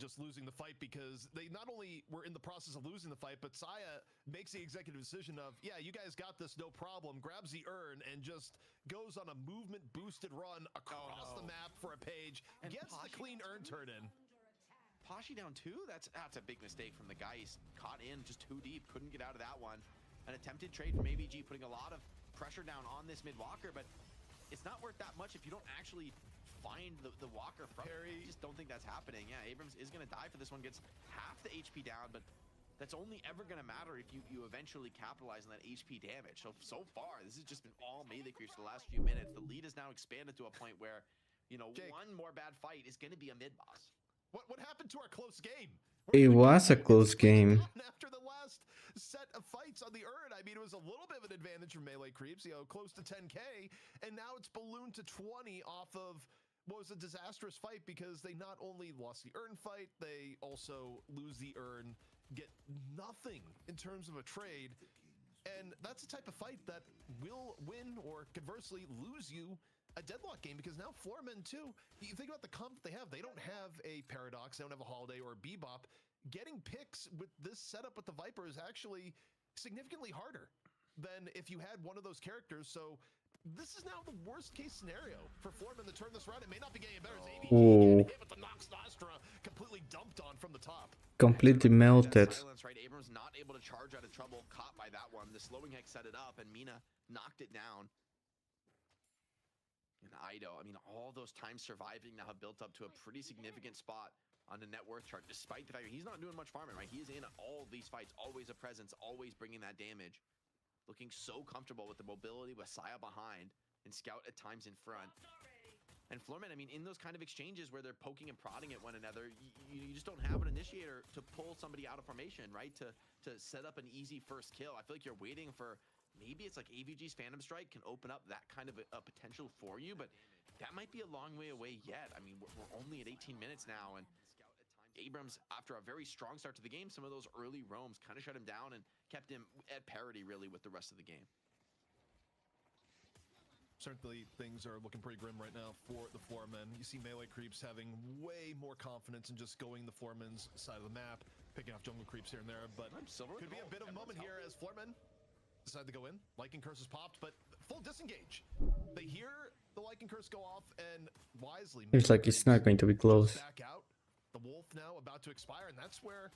just losing the fight, because they not only were in the process of losing the fight, but Saya makes the executive decision of, yeah, you guys got this, no problem, grabs the urn and just goes on a movement boosted run across the map for a page, and gets the clean urn turn in. Pashi down 2? That's a big mistake from the guy. He's caught in just too deep, couldn't get out of that one. An attempted trade from AVG, putting a lot of pressure down on this mid walker, but it's not worth that much if you don't actually find the walker from Perry. I just don't think that's happening. Yeah, Abrams is going to die for this one, gets half the HP down, but that's only ever going to matter if you eventually capitalize on that HP damage. So far, this has just been all melee creeps for the last few minutes. The lead is now expanded to a point where, you know, Jake, one more bad fight is going to be a mid-boss. What happened to our close game? It was a close game. After the last set of fights on the urn, I mean, it was a little bit of an advantage for melee creeps, you know, close to 10K, and now it's ballooned to 20 off of what was a disastrous fight, because they not only lost the urn fight, they also lose the urn, get nothing in terms of a trade, and that's the type of fight that will win or conversely lose you a deadlock game, because now Floormen too, you think about the comp they have, they don't have a Paradox, they don't have a Holiday or a Bebop. Getting picks with this setup with the Viper is actually significantly harder than if you had one of those characters. So this is now the worst case scenario for Floormen to turn this around. It may not be getting better as AVG getting hit with the Nox Nostra, completely dumped on from the top. Completely melted. Silence, right? Abrams not able to charge out of trouble, caught by that one. The slowing hex set it up, and Mina knocked it down. And Ido, I mean, all those times surviving now have built up to a pretty significant spot on the net worth chart, despite the fact that he's not doing much farming, right? He is in all these fights, always a presence, always bringing that damage. Looking so comfortable with the mobility with Saya behind and Scout at times in front. And Floormen, I mean, in those kind of exchanges where they're poking and prodding at one another, you just don't have an initiator to pull somebody out of formation, right? To set up an easy first kill. I feel like you're waiting for, maybe it's like AVG's Phantom Strike can open up that kind of a potential for you, but that might be a long way away yet. I mean, we're only at 18 minutes now, and Abrams, after a very strong start to the game, some of those early roams kind of shut him down and kept him at parity, really, with the rest of the game. Certainly, things are looking pretty grim right now for the Floormen. You see melee creeps having way more confidence in just going the Floormen's side of the map, picking off jungle creeps here and there, but could be a bit of a moment here as Floormen decide to go in. Lycan Curse is popped, but full disengage. They hear the Lycan Curse go off, and wisely, it's like it's not going to be close. Back out. The wolf now about to expire, and that's where,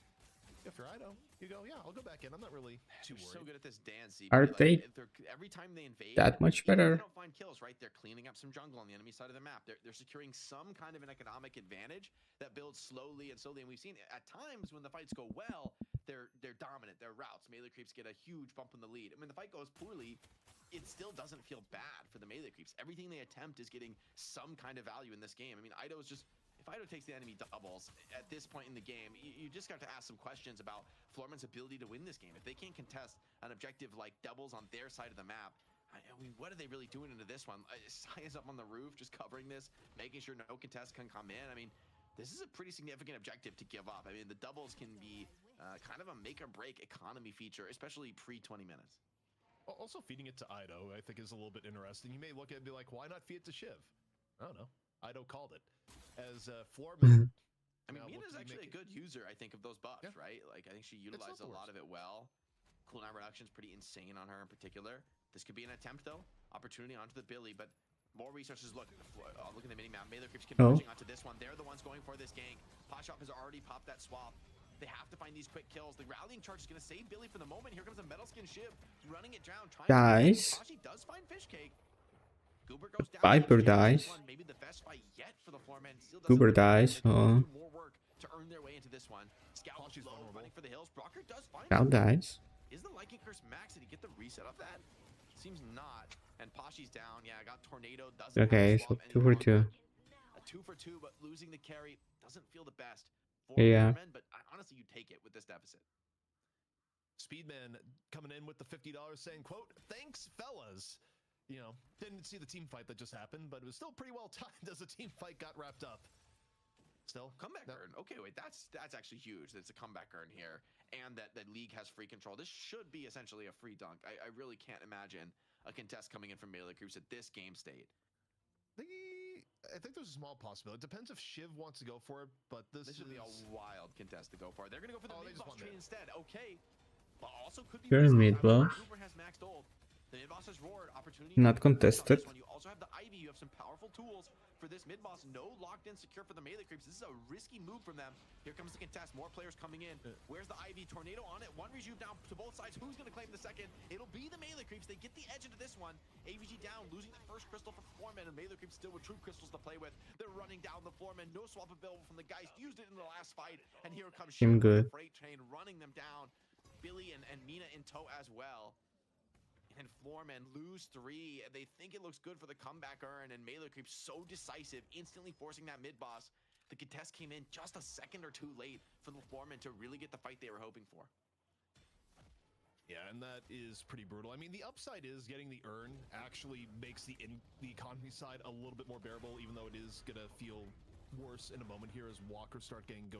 if you're Ido, you go, yeah, I'll go back in. I'm not really too worried. So good at this dance. Are they every time they invade, that much better? They don't find kills, right? They're cleaning up some jungle on the enemy side of the map. They're securing some kind of an economic advantage that builds slowly and slowly. And we've seen at times when the fights go well, they're dominant. Their routes, melee creeps get a huge bump in the lead. And when the fight goes poorly, it still doesn't feel bad for the melee creeps. Everything they attempt is getting some kind of value in this game. I mean, Ido is just, if Ido takes the enemy doubles at this point in the game, you just got to ask some questions about Floormen's ability to win this game. If they can't contest an objective like doubles on their side of the map, I mean, what are they really doing into this one? Saya's up on the roof, just covering this, making sure no contest can come in. I mean, this is a pretty significant objective to give up. I mean, the doubles can be kind of a make or break economy feature, especially pre-20 minutes. Also, feeding it to Ido, I think, is a little bit interesting. You may look at it and be like, why not feed it to Shiv? I don't know. Ido called it. As Floormen, I mean, Mina's actually a good user, I think, of those buffs, right? Like, I think she utilized a lot of it well. Cooldown reduction's pretty insane on her in particular. This could be an attempt, though. Opportunity onto the Billy, but more resources. Look at the mini-map. Melee creeps converging onto this one. They're the ones going for this gank. Potshop has already popped that swap. They have to find these quick kills. The rallying charge is going to save Billy for the moment. Here comes a Metal Skin Shiv, running it down. Dies. She does find Fish Cake. Goober goes down. Viper dies. Maybe the best fight yet for the Floormen. Goober dies. More work to earn their way into this one. Scout low, running for the hills. Brocker does find Scout dies. Is the Lycan Curse max? Did he get the reset of that? Seems not. And Pashi's down. Yeah, I got Tornado. Doesn't okay, so 2 for 2. A 2 for 2, but losing the carry doesn't feel the best. Yeah. But honestly, you take it with this deficit. Speedman coming in with the $50 saying, quote, thanks, fellas. You know, didn't see the team fight that just happened, but it was still pretty well timed as the team fight got wrapped up. Still. Comeback earn. Okay, wait, that's actually huge. That's a comeback earn here. And that League has free control. This should be essentially a free dunk. I really can't imagine a contest coming in from melee creeps at this game state. I think there's a small possibility. It depends if Shiv wants to go for it, but this would be a wild contest to go for. They're going to go for the mid-boss trade instead. Okay. But also could be Pyramid boss. Cooper has maxed ult. The mid-boss has roared. Opportunity. Not contested. You also have the Ivy. You have some powerful tools for this mid-boss. No locked in secure for the melee creeps. This is a risky move from them. Here comes the contest. More players coming in. Where's the Ivy? Tornado on it. One rejuve down to both sides. Who's going to claim the second? It'll be the melee creeps. They get the edge into this one. AVG down, losing the first crystal for Foreman, and melee creeps still with true crystals to play with. They're running down the Foreman. No swap available from the Geist. Used it in the last fight, and here comes Team good. the freight train running them down. Billy and Mina in tow as well. And Floorman lose 3. They think it looks good for the comeback earn, and melee creeps so decisive, instantly forcing that mid-boss. The contest came in just a second or two late for the Floorman to really get the fight they were hoping for. Yeah, and that is pretty brutal. I mean, the upside is getting the earn actually makes the economy side a little bit more bearable, even though it is going to feel worse in a moment here as Walker start getting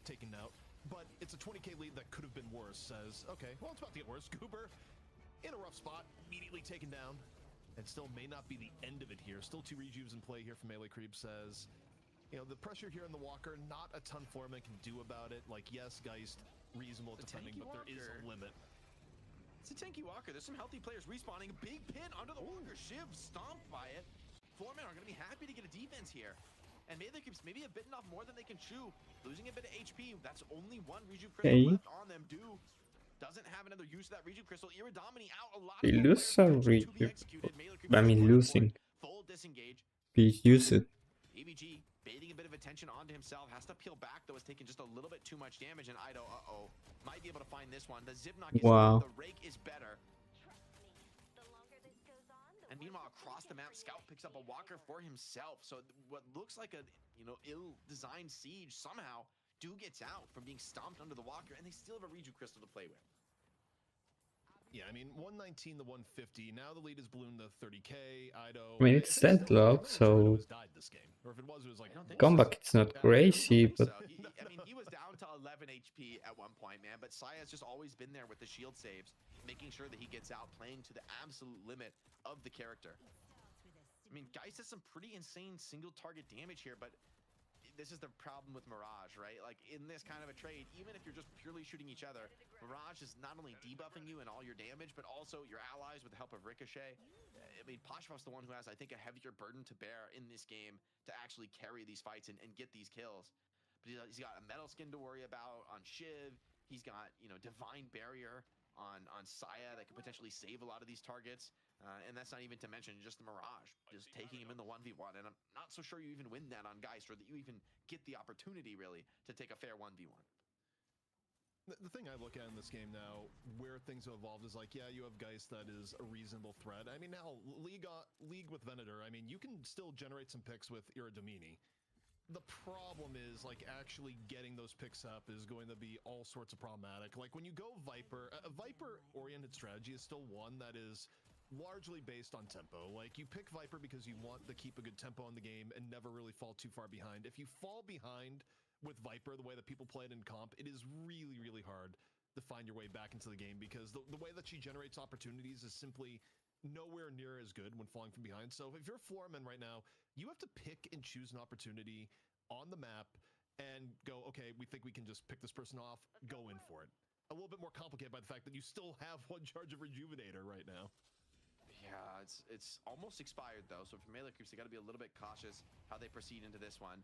taken out. But it's a 20k lead that could have been worse. Says, okay, well, it's about to get worse. Goober in a rough spot, immediately taken down, and still may not be the end of it here. Still 2 rejuves in play here for melee creep. Says, you know, the pressure here in the Walker, not a ton Foreman can do about it. Like, yes, Geist, reasonable at defending, but there is a limit. It's a tanky Walker. There's some healthy players respawning. Big pin under the Walker. Shiv stomped by it. Floormen are going to be happy to get a defense here. And melee creeps maybe a bit enough more than they can chew. Losing a bit of HP. That's only 1 rejuve crystal left on them. Doesn't have another use of that rejuve crystal. Iridomini out a lot. They lose some rejuve. I mean, losing. Full disengage. Please use it. EBG baiting a bit of attention onto himself. Has to peel back, though. Has taken just a little bit too much damage. And Ido, might be able to find this one. The zip knock is wow. The rake is better. And meanwhile, across the map, Scout picks up a Walker for himself. So what looks like a, ill-designed siege somehow gets out from being stomped under the Walker, and they still have a rejuve crystal to play with. Yeah, I mean, 119 to 150. Now the lead is ballooned to 30k. Ido. I mean, it's deadlock, so died this game. Or if it was like comeback. It's not crazy, but he was down to 11 HP at one point, man. But Saya's just always been there with the shield saves, making sure that he gets out, playing to the absolute limit of the character. I mean, Geist has some pretty insane single target damage here, but this is the problem with Mirage, right? Like, in this kind of a trade, even if you're just purely shooting each other, Mirage is not only debuffing you and all your damage, but also your allies with the help of Ricochet. I mean, Pashav's the one who has, I think, a heavier burden to bear in this game to actually carry these fights and get these kills. But he's got a Metal Skin to worry about on Shiv. He's got, Divine Barrier on Saya that could potentially save a lot of these targets. And that's not even to mention just the Mirage, just taking him in the 1v1. And I'm not so sure you even win that on Geist, or that you even get the opportunity, really, to take a fair 1v1. The thing I look at in this game now, where things have evolved, is like, yeah, you have Geist that is a reasonable threat. I mean, now, League with Venator, I mean, you can still generate some picks with Iridomini. The problem is, like, actually getting those picks up is going to be all sorts of problematic. Like, when you go Viper, a Viper-oriented strategy is still one that is largely based on tempo. Like, you pick Viper because you want to keep a good tempo in the game and never really fall too far behind. If you fall behind with Viper, the way that people play it in comp, it is really, really hard to find your way back into the game, because the way that she generates opportunities is simply nowhere near as good when falling from behind. So if you're a Floorman right now, you have to pick and choose an opportunity on the map and go, okay, we think we can just pick this person off, go in for it. A little bit more complicated by the fact that you still have 1 charge of Rejuvenator right now. Yeah, it's almost expired, though. So for melee creeps, they got to be a little bit cautious how they proceed into this one.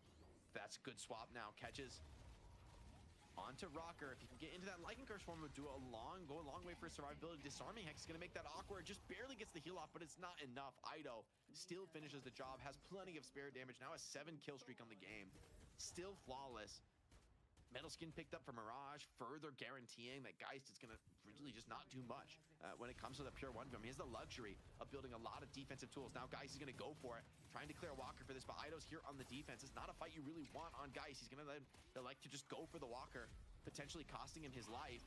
That's good swap now. Catches onto Rocker. If you can get into that Lycan Curse form, would go a long way for his survivability. Disarming Hex is going to make that awkward. Just barely gets the heal off, but it's not enough. Ido still finishes the job. Has plenty of spirit damage. Now a 7 kill streak on the game. Still flawless. Metal Skin picked up for Mirage, further guaranteeing that Geist is going to really just not do much when it comes to the pure 1v1. He has the luxury of building a lot of defensive tools. Now Geist is going to go for it, trying to clear Walker for this, but Ido's here on the defense. It's not a fight you really want on Geist. He's going to like to just go for the Walker, potentially costing him his life.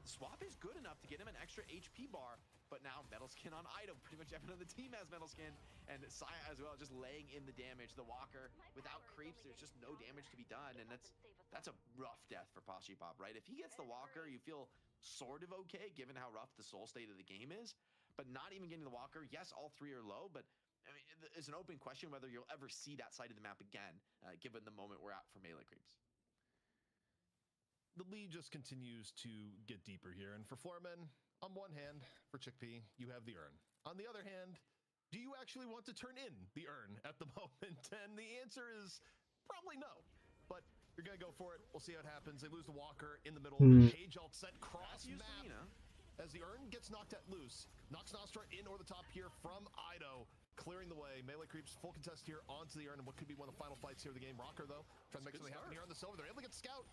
Swap is good enough to get him an extra HP bar, but now Metal Skin on Ido. Pretty much everyone on the team has Metal Skin, and Saya as well, just laying in the damage. The Walker, without creeps, there's just no damage to be done, and that's a rough death for Pop, right? If he gets the Walker, you feel sort of okay, given how rough the soul state of the game is, but not even getting the Walker. Yes, all 3 are low, but I mean, it's an open question whether you'll ever see that side of the map again, given the moment we're at for melee creeps. The lead just continues to get deeper here. And for Floormen, on one hand, for Chickpea, you have the urn. On the other hand, do you actually want to turn in the urn at the moment? And the answer is probably no. But you're going to go for it. We'll see how it happens. They lose the Walker in the middle. Page alt set cross map as the urn gets knocked at loose. Knocks Nostra in over the top here from Ido. Clearing the way. Melee creeps full contest here onto the urn. And what could be one of the final fights here of the game. Rocker, though, trying to make something happen here on the silver. They're able to get Scout.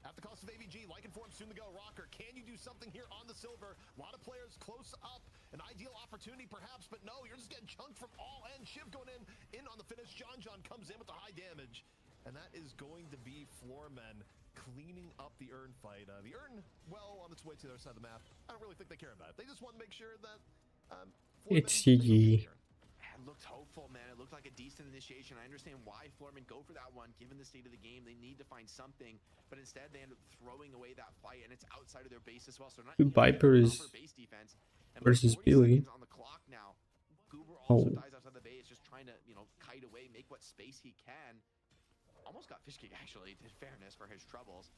At the cost of AVG, Lycanform soon to go. Rocker, can you do something here on the silver? A lot of players close up. An ideal opportunity, perhaps, but no, you're just getting chunked from all ends. Shiv going in on the finish. John comes in with the high damage. And that is going to be Floormen cleaning up the urn fight. The urn, well, on its way to the other side of the map. I don't really think they care about it. They just want to make sure that it's GG. It looked hopeful, man. It looked like a decent initiation. I understand why Floormen go for that one. Given the state of the game, they need to find something. But instead, they end up throwing away that fight, and it's outside of their base as well. So they're not Vipers base defense. versus Billy. On the clock now. Goober also dies outside the base, just trying to, kite away, make what space he can. Almost got fish kick, actually, in fairness, for his troubles.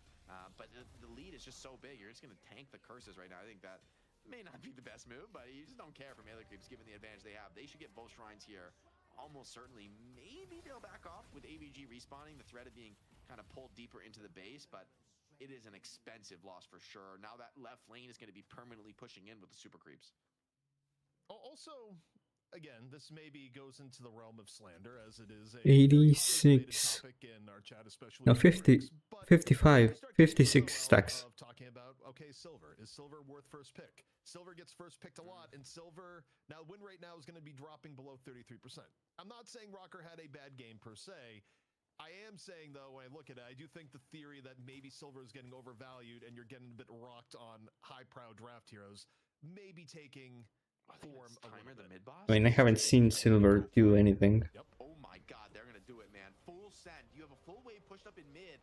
But the lead is just so big. You're just going to tank the curses right now. I think that may not be the best move, but you just don't care for melee creeps given the advantage they have. They should get both shrines here. Almost certainly. Maybe they'll back off with AVG respawning, the threat of being kind of pulled deeper into the base, but it is an expensive loss for sure. Now that left lane is going to be permanently pushing in with the super creeps. Also, again, this maybe goes into the realm of slander, as it is a 86. in our chat, especially No, 50, 55, 56 stacks. Of talking about, okay, Silver. Is Silver worth first pick? Silver gets first picked a lot, and Silver, now win rate now is going to be dropping below 33%. I'm not saying Rocker had a bad game per se. I am saying, though, when I look at it, I do think the theory that maybe Silver is getting overvalued and you're getting a bit rocked on high-prow draft heroes may be taking form a little bit. Mid-boss? I mean, I haven't seen Silver do anything. Yep. Oh my god, they're gonna do it, man. Full send. You have a full wave pushed up in mid,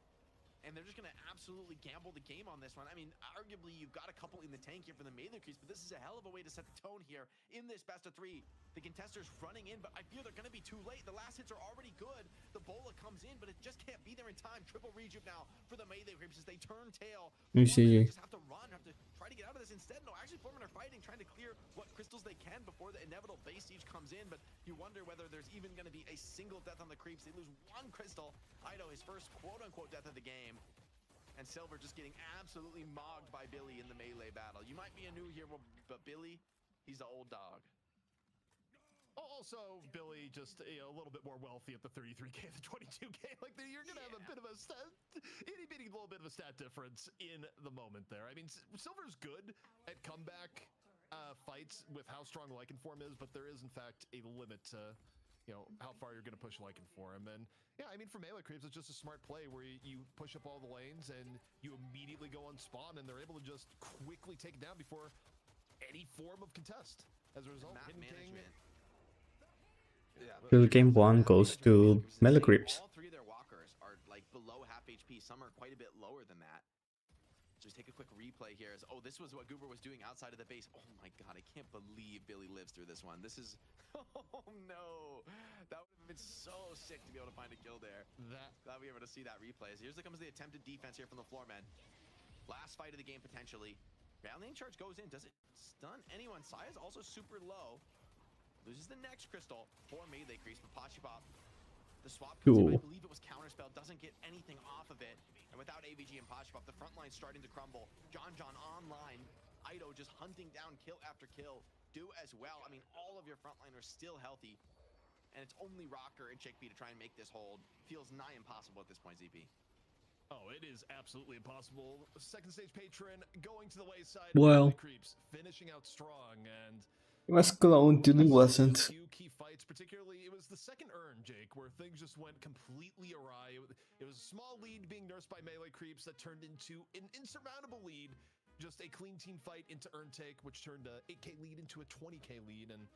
and they're just gonna absolutely gamble the game on this one. I mean, arguably, you've got a couple in the tank here for the melee creeps, but this is a hell of a way to set the tone here in this best of 3. The contesters running in, but I fear they're gonna be too late. The last hits are already good. The bola comes in, but it just can't be there in time. Triple rejuve now for the melee creeps as they turn tail. You see. Just have to run, have to try to get out of this. Instead, no, actually, Floormen are fighting, trying to clear what crystals they can before the inevitable base siege comes in, but you wonder whether there's even going to be a single death on the creeps. They lose 1 crystal. Ido, his first quote-unquote death of the game. And Silver just getting absolutely mogged by Billy in the melee battle. You might be a new hero, but Billy, he's an old dog. Also, Billy just a little bit more wealthy at the 33k than 22k. Like, you're gonna have a bit of a itty-bitty little bit of a stat difference in the moment there. I mean, Silver's good at comeback fights with how strong Lycanform is, but there is in fact a limit to how far you're gonna push Lycanform. And yeah, I mean, for melee creeps, it's just a smart play where you push up all the lanes and you immediately go on spawn, and they're able to just quickly take it down before any form of contest. As a result, Hidden King. So game 1 goes to melee creeps. All 3 of their walkers are like below half HP. Some are quite a bit lower than that. Just take a quick replay here. This was what Goober was doing outside of the base. Oh my god, I can't believe Billy lives through this one. This is, oh no, that would have been so sick to be able to find a kill there. Glad we were able to see that replay. Here's comes the attempted defense here from the Floormen. Last fight of the game potentially. Ground lane charge goes in. Does it stun anyone? Sai is also super low. Loses the next crystal for melee creeps, but Pachipop, the swap comes in, I believe it was counterspell, doesn't get anything off of it. And without AVG and Pachipop, the front line's starting to crumble. John online, Ido just hunting down kill after kill. Do as well. I mean, all of your frontliners still healthy. And it's only Rocker and Chickpea to try and make this hold. Feels nigh impossible at this point, ZP. Oh, it is absolutely impossible. Second stage patron going to the wayside. Well, creeps finishing out strong, and it was clone till it wasn't. Few key fights, particularly it was the second urn, Jake, where things just went completely awry. It was a small lead being nursed by melee creeps that turned into an insurmountable lead. Just a clean team fight into urn take, which turned a 8k lead into a 20k lead, and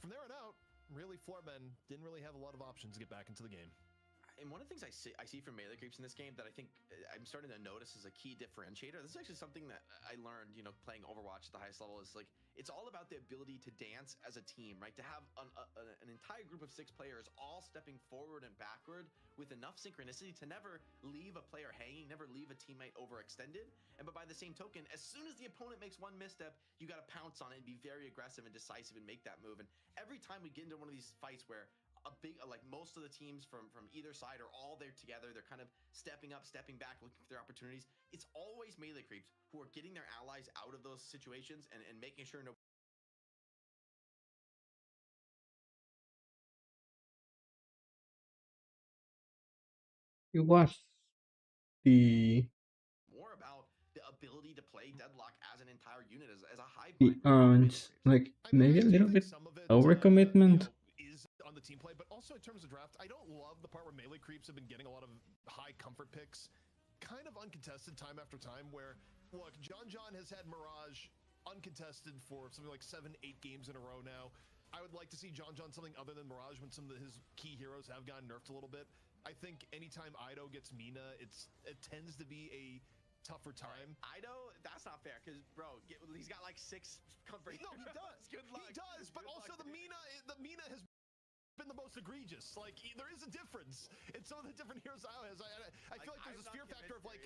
from there on out, really Floormen didn't really have a lot of options to get back into the game. And one of the things I see from melee creeps in this game that I think I'm starting to notice as a key differentiator. This is actually something that I learned, you know, playing Overwatch at the highest level. Is like it's all about the ability to dance as a team, right? To have an entire group of 6 players all stepping forward and backward with enough synchronicity to never leave a player hanging, never leave a teammate overextended. But by the same token, as soon as the opponent makes one misstep, you got to pounce on it and be very aggressive and decisive and make that move. And every time we get into one of these fights where like most of the teams from either side are all there together, they're kind of stepping up, stepping back, looking for their opportunities. It's always melee creeps who are getting their allies out of those situations and making sure no. You watched the More about the ability to play deadlock as an entire unit, as a hive the mind for melee orange, creeps. like I mean, maybe I a do little think bit some of it, overcommitment. is on the team play, but also in terms of draft, I don't love the part where melee creeps have been getting a lot of high comfort picks, kind of uncontested time after time. Where look, John has had Mirage uncontested for something like 7-8 games in a row now. I would like to see John something other than Mirage when some of his key heroes have gotten nerfed a little bit. I think anytime Ido gets Mina, it tends to be a tougher time. Ido, that's not fair because bro, he's got like 6 comfort. No, he does. Good luck. He does, but also the Mina has been the most egregious. Like there is a difference in some of the different heroes I has. I feel like there's a fear factor of like.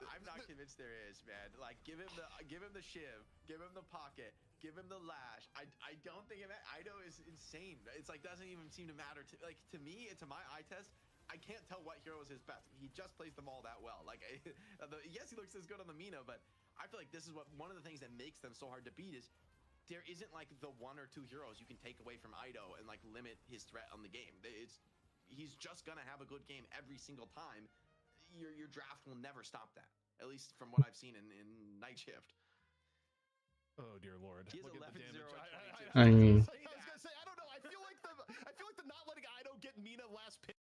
I'm not convinced there is, man. Like give him the shiv, give him the pocket, give him the lash. I don't think Ido is insane. It's like doesn't even seem to matter to me. To my eye test, I can't tell what hero is his best. He just plays them all that well. Like yes, he looks as good on the Mina, but I feel like this is one of the things that makes them so hard to beat is. There isn't like the 1 or 2 heroes you can take away from Ido and like limit his threat on the game. He's just gonna have a good game every single time. Your draft will never stop that. At least from what I've seen in Night Shift. Oh dear lord! He has 11-0. I mean, I was gonna say I don't know. I feel like the not letting Ido get Mina last pick.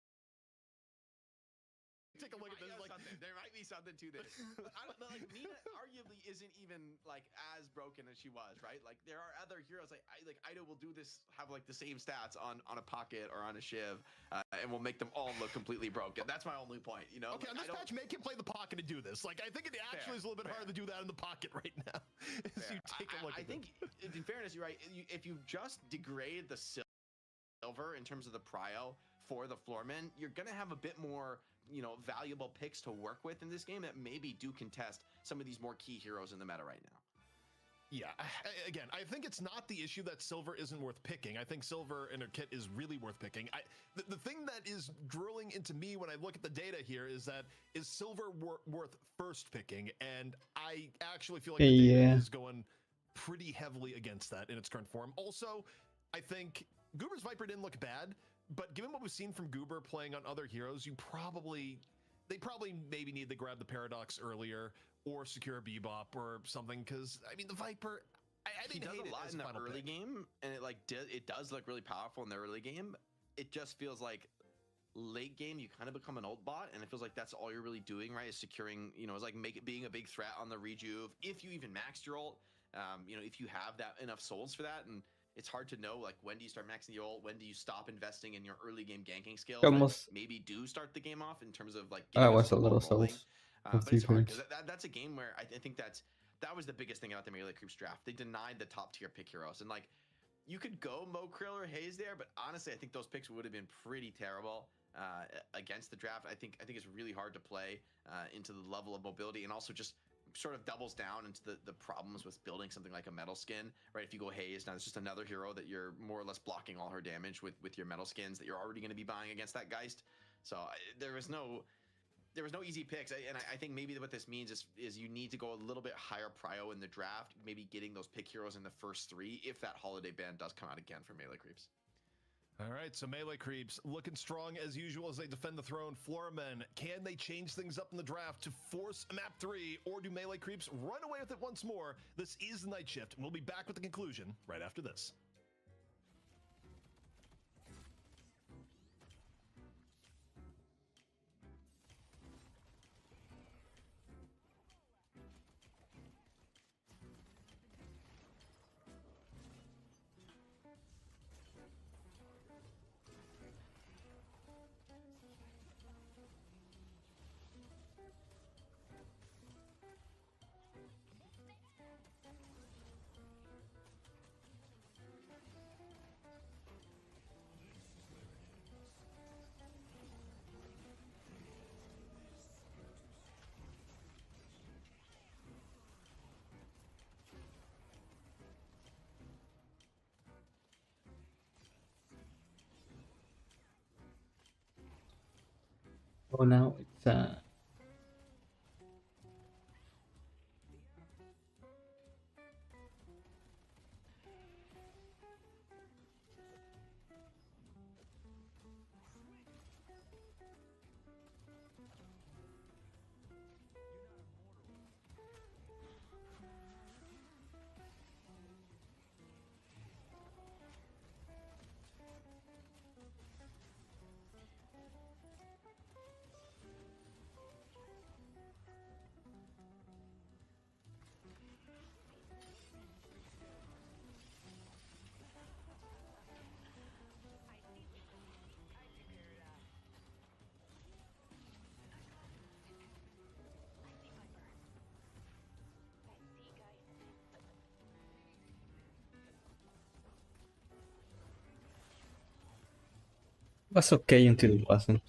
Take a look at this. Like there might be something to this. But I don't know. Like Mina arguably isn't even like as broken as she was, right? Like there are other heroes like Ido will do this, have like the same stats on a pocket or on a shiv, and will make them all look completely broken. That's my only point, you know. Okay, on this patch, make him play the pocket and do this. Like I think it actually is a little bit harder to do that in the pocket right now. As you take a look. I think, in fairness, you're right. If you just degrade the silver in terms of the prio for the floorman, you're gonna have a bit more. Valuable picks to work with in this game that maybe do contest some of these more key heroes in the meta right now. Yeah, again, I think it's not the issue that silver isn't worth picking. I think silver in a kit is really worth picking. The thing that is drilling into me when I look at the data here is that is silver worth first picking, and I actually feel like the data is going pretty heavily against that in its current form. Also, I think Goober's Viper didn't look bad. But given what we've seen from Goober playing on other heroes, they probably maybe need to grab the Paradox earlier or secure a Bebop or something. Because I mean, the Viper, I didn't hate it a lot in the early game, and it does look really powerful in the early game. It just feels like late game you kind of become an ult bot, and it feels like that's all you're really doing, right? Is securing, is like being a big threat on the rejuve. If you even maxed your ult, if you have enough souls for that, and it's hard to know, like, when do you start maxing the ult? When do you stop investing in your early game ganking skills? Almost. Maybe do start the game off in terms of, like, I was a little souls. But it's hard, because that's a game where I think that was the biggest thing about the Melee Creeps draft. They denied the top-tier pick heroes. And, like, you could go Mo Krill or Haze there, but honestly, I think those picks would have been pretty terrible against the draft. I think it's really hard to play into the level of mobility, and also just sort of doubles down into the problems with building something like a metal skin, right? If you go Haze, now it's just another hero that you're more or less blocking all her damage with your metal skins that you're already going to be buying against that Geist. So there was no easy picks, and I think maybe what this means is you need to go a little bit higher prio in the draft, maybe getting those pick heroes in the first 3 if that holiday ban does come out again for Melee Creeps. All right, so Melee Creeps looking strong as usual as they defend the throne. Floormen, can they change things up in the draft to force a map 3, or do Melee Creeps run away with it once more? This is the Night Shift, and we'll be back with the conclusion right after this. Oh, now it's was okay until it wasn't.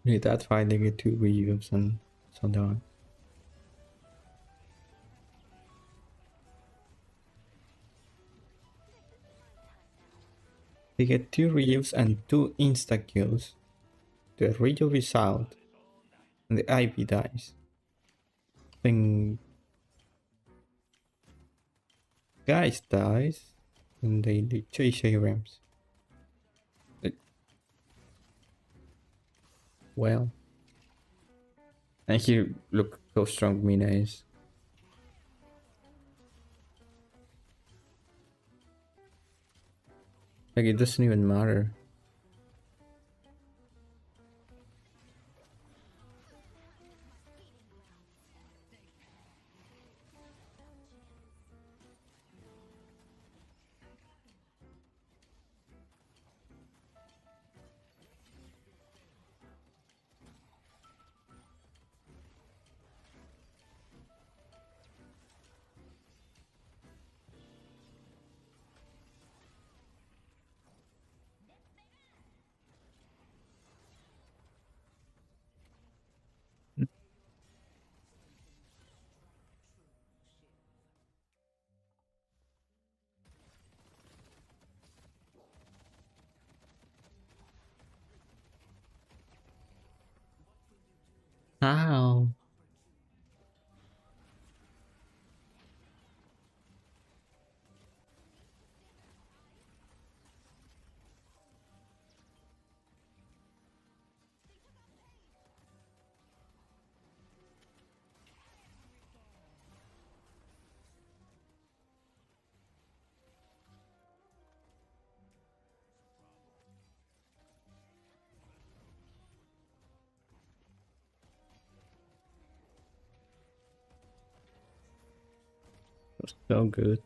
With that fight, they get 2 reuse and so down. They get 2 reuse and 2 insta kills. The reuse is out, and the Ivy dies. Then Guys dies, and they chase Abrams. Well, and here, look how strong Mina is. Like, it doesn't even matter. Ow. So good.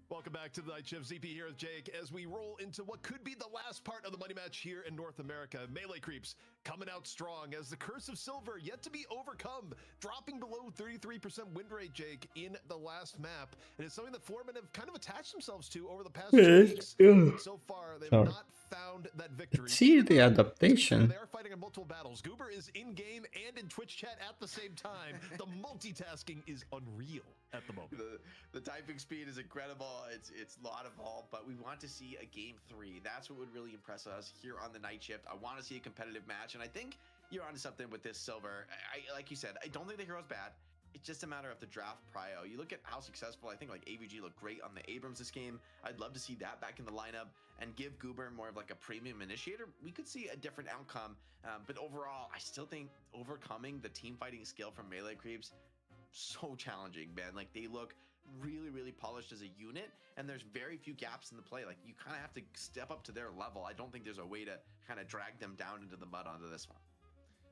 Welcome back to the Night Shift. ZP here with Jake as we roll into what could be the last part of the money match here in North America. Melee creeps coming out strong as the Curse of Silver yet to be overcome, dropping below 33% win rate, Jake, in the last map. And it's something that Foreman have kind of attached themselves to over the past 2 weeks. But so far, they've not found that victory. See the adaptation. They are fighting in multiple battles. Goober is in game and in Twitch chat at the same time. The multitasking is unreal at the moment. The typing speed is incredible. It's a lot of all, but we want to see a game 3. That's what would really impress us here on the Night Shift. I want to see a competitive match, and I think you're onto something with this Silver. I like you said, I don't think the hero's bad. it's just a matter of the draft prio. You look at how successful I think like AVG looked great on the Abrams this game. I'd love to see that back in the lineup and give Goober more of like a premium initiator. We could see a different outcome, but overall, I still think overcoming the team fighting skill from melee creeps so challenging, man. Like they look really polished as a unit, and there's very few gaps in the play. Like you kind of have to step up to their level. I don't think there's a way to kind of drag them down into the mud onto this one.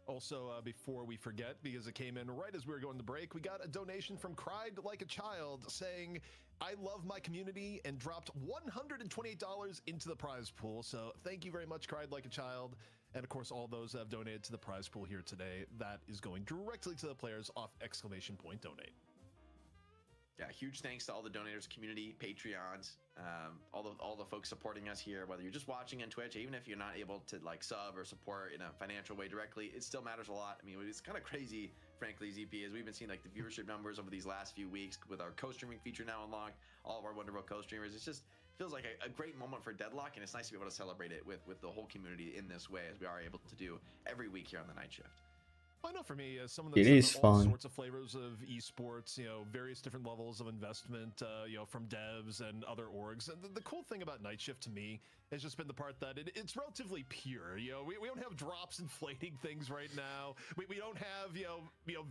Also, before we forget, because it came in right as we were going to break, we got a donation from Cried Like a Child saying, I love my community, and dropped $128 into the prize pool. So thank you very much, Cried Like a Child. And of course, all those that have donated to the prize pool here today, that is going directly to the players off !donate. Yeah, huge thanks to all the donators, community, Patreons, all the folks supporting us here, whether you're just watching on Twitch, even if you're not able to like sub or support in a financial way directly, it still matters a lot. I mean, it's kind of crazy, frankly, ZP, as we've been seeing like the viewership numbers over these last few weeks with our co-streaming feature now unlocked, all of our Wonderful co-streamers. It's just feels like a great moment for Deadlock, and it's nice to be able to celebrate it with the whole community in this way, as we are able to do every week here on the Night Shift. I know for me, as someone It that's is done all fun. sorts of flavors of esports, various different levels of investment, from devs and other orgs. And the cool thing about Night Shift to me has just been the part that it's relatively pure. We don't have drops inflating things right now. We don't have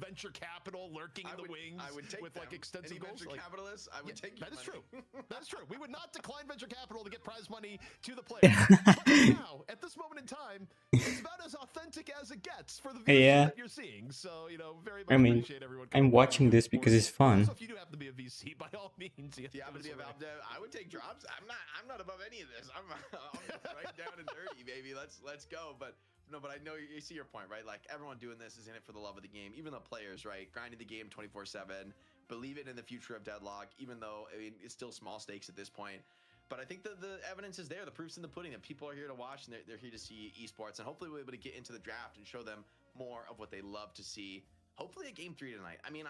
venture capital lurking in the wings. I would take with them. like extensive Any goals. venture capitalists, I would take. That is money. true. That's true. We would not decline venture capital to get prize money to the players. But right now, at this moment in time, it's about as authentic as it gets for the viewership Yeah. that you're seeing. So, very much I mean, appreciate everyone. I'm coming watching on this board. because it's fun. Also, if you do happen to be a VC, by all means, If you happen to be a Valve dev, I would take drops. I'm not above any of this. I'm right down and dirty, baby. Let's go. But I know you see your point, right? Like everyone doing this is in it for the love of the game. Even the players, right? Grinding the game 24/7, believing in the future of Deadlock. Even though it's still small stakes at this point. But I think the evidence is there. The proof's in the pudding that people are here to watch and they're here to see esports. And hopefully we'll be able to get into the draft and show them more of what they love to see. Hopefully a game 3 tonight. I mean,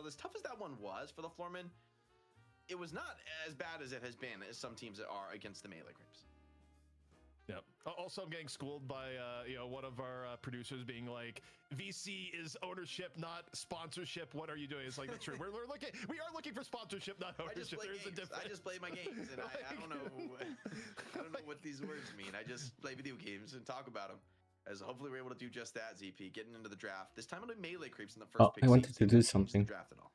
as tough as that one was for the Floormen, it was not as bad as it has been as some teams that are against the melee creeps. Yeah. Also, I'm getting schooled by one of our producers being like, "VC is ownership, not sponsorship. What are you doing?" It's like that's true. We are looking for sponsorship, not ownership. There's a difference. I just play my games, and I don't know what these words mean. I just play video games and talk about them. As hopefully we're able to do just that, ZP, getting into the draft. This time it'll be melee creeps in the first pick. I wanted to do the something. draft at all.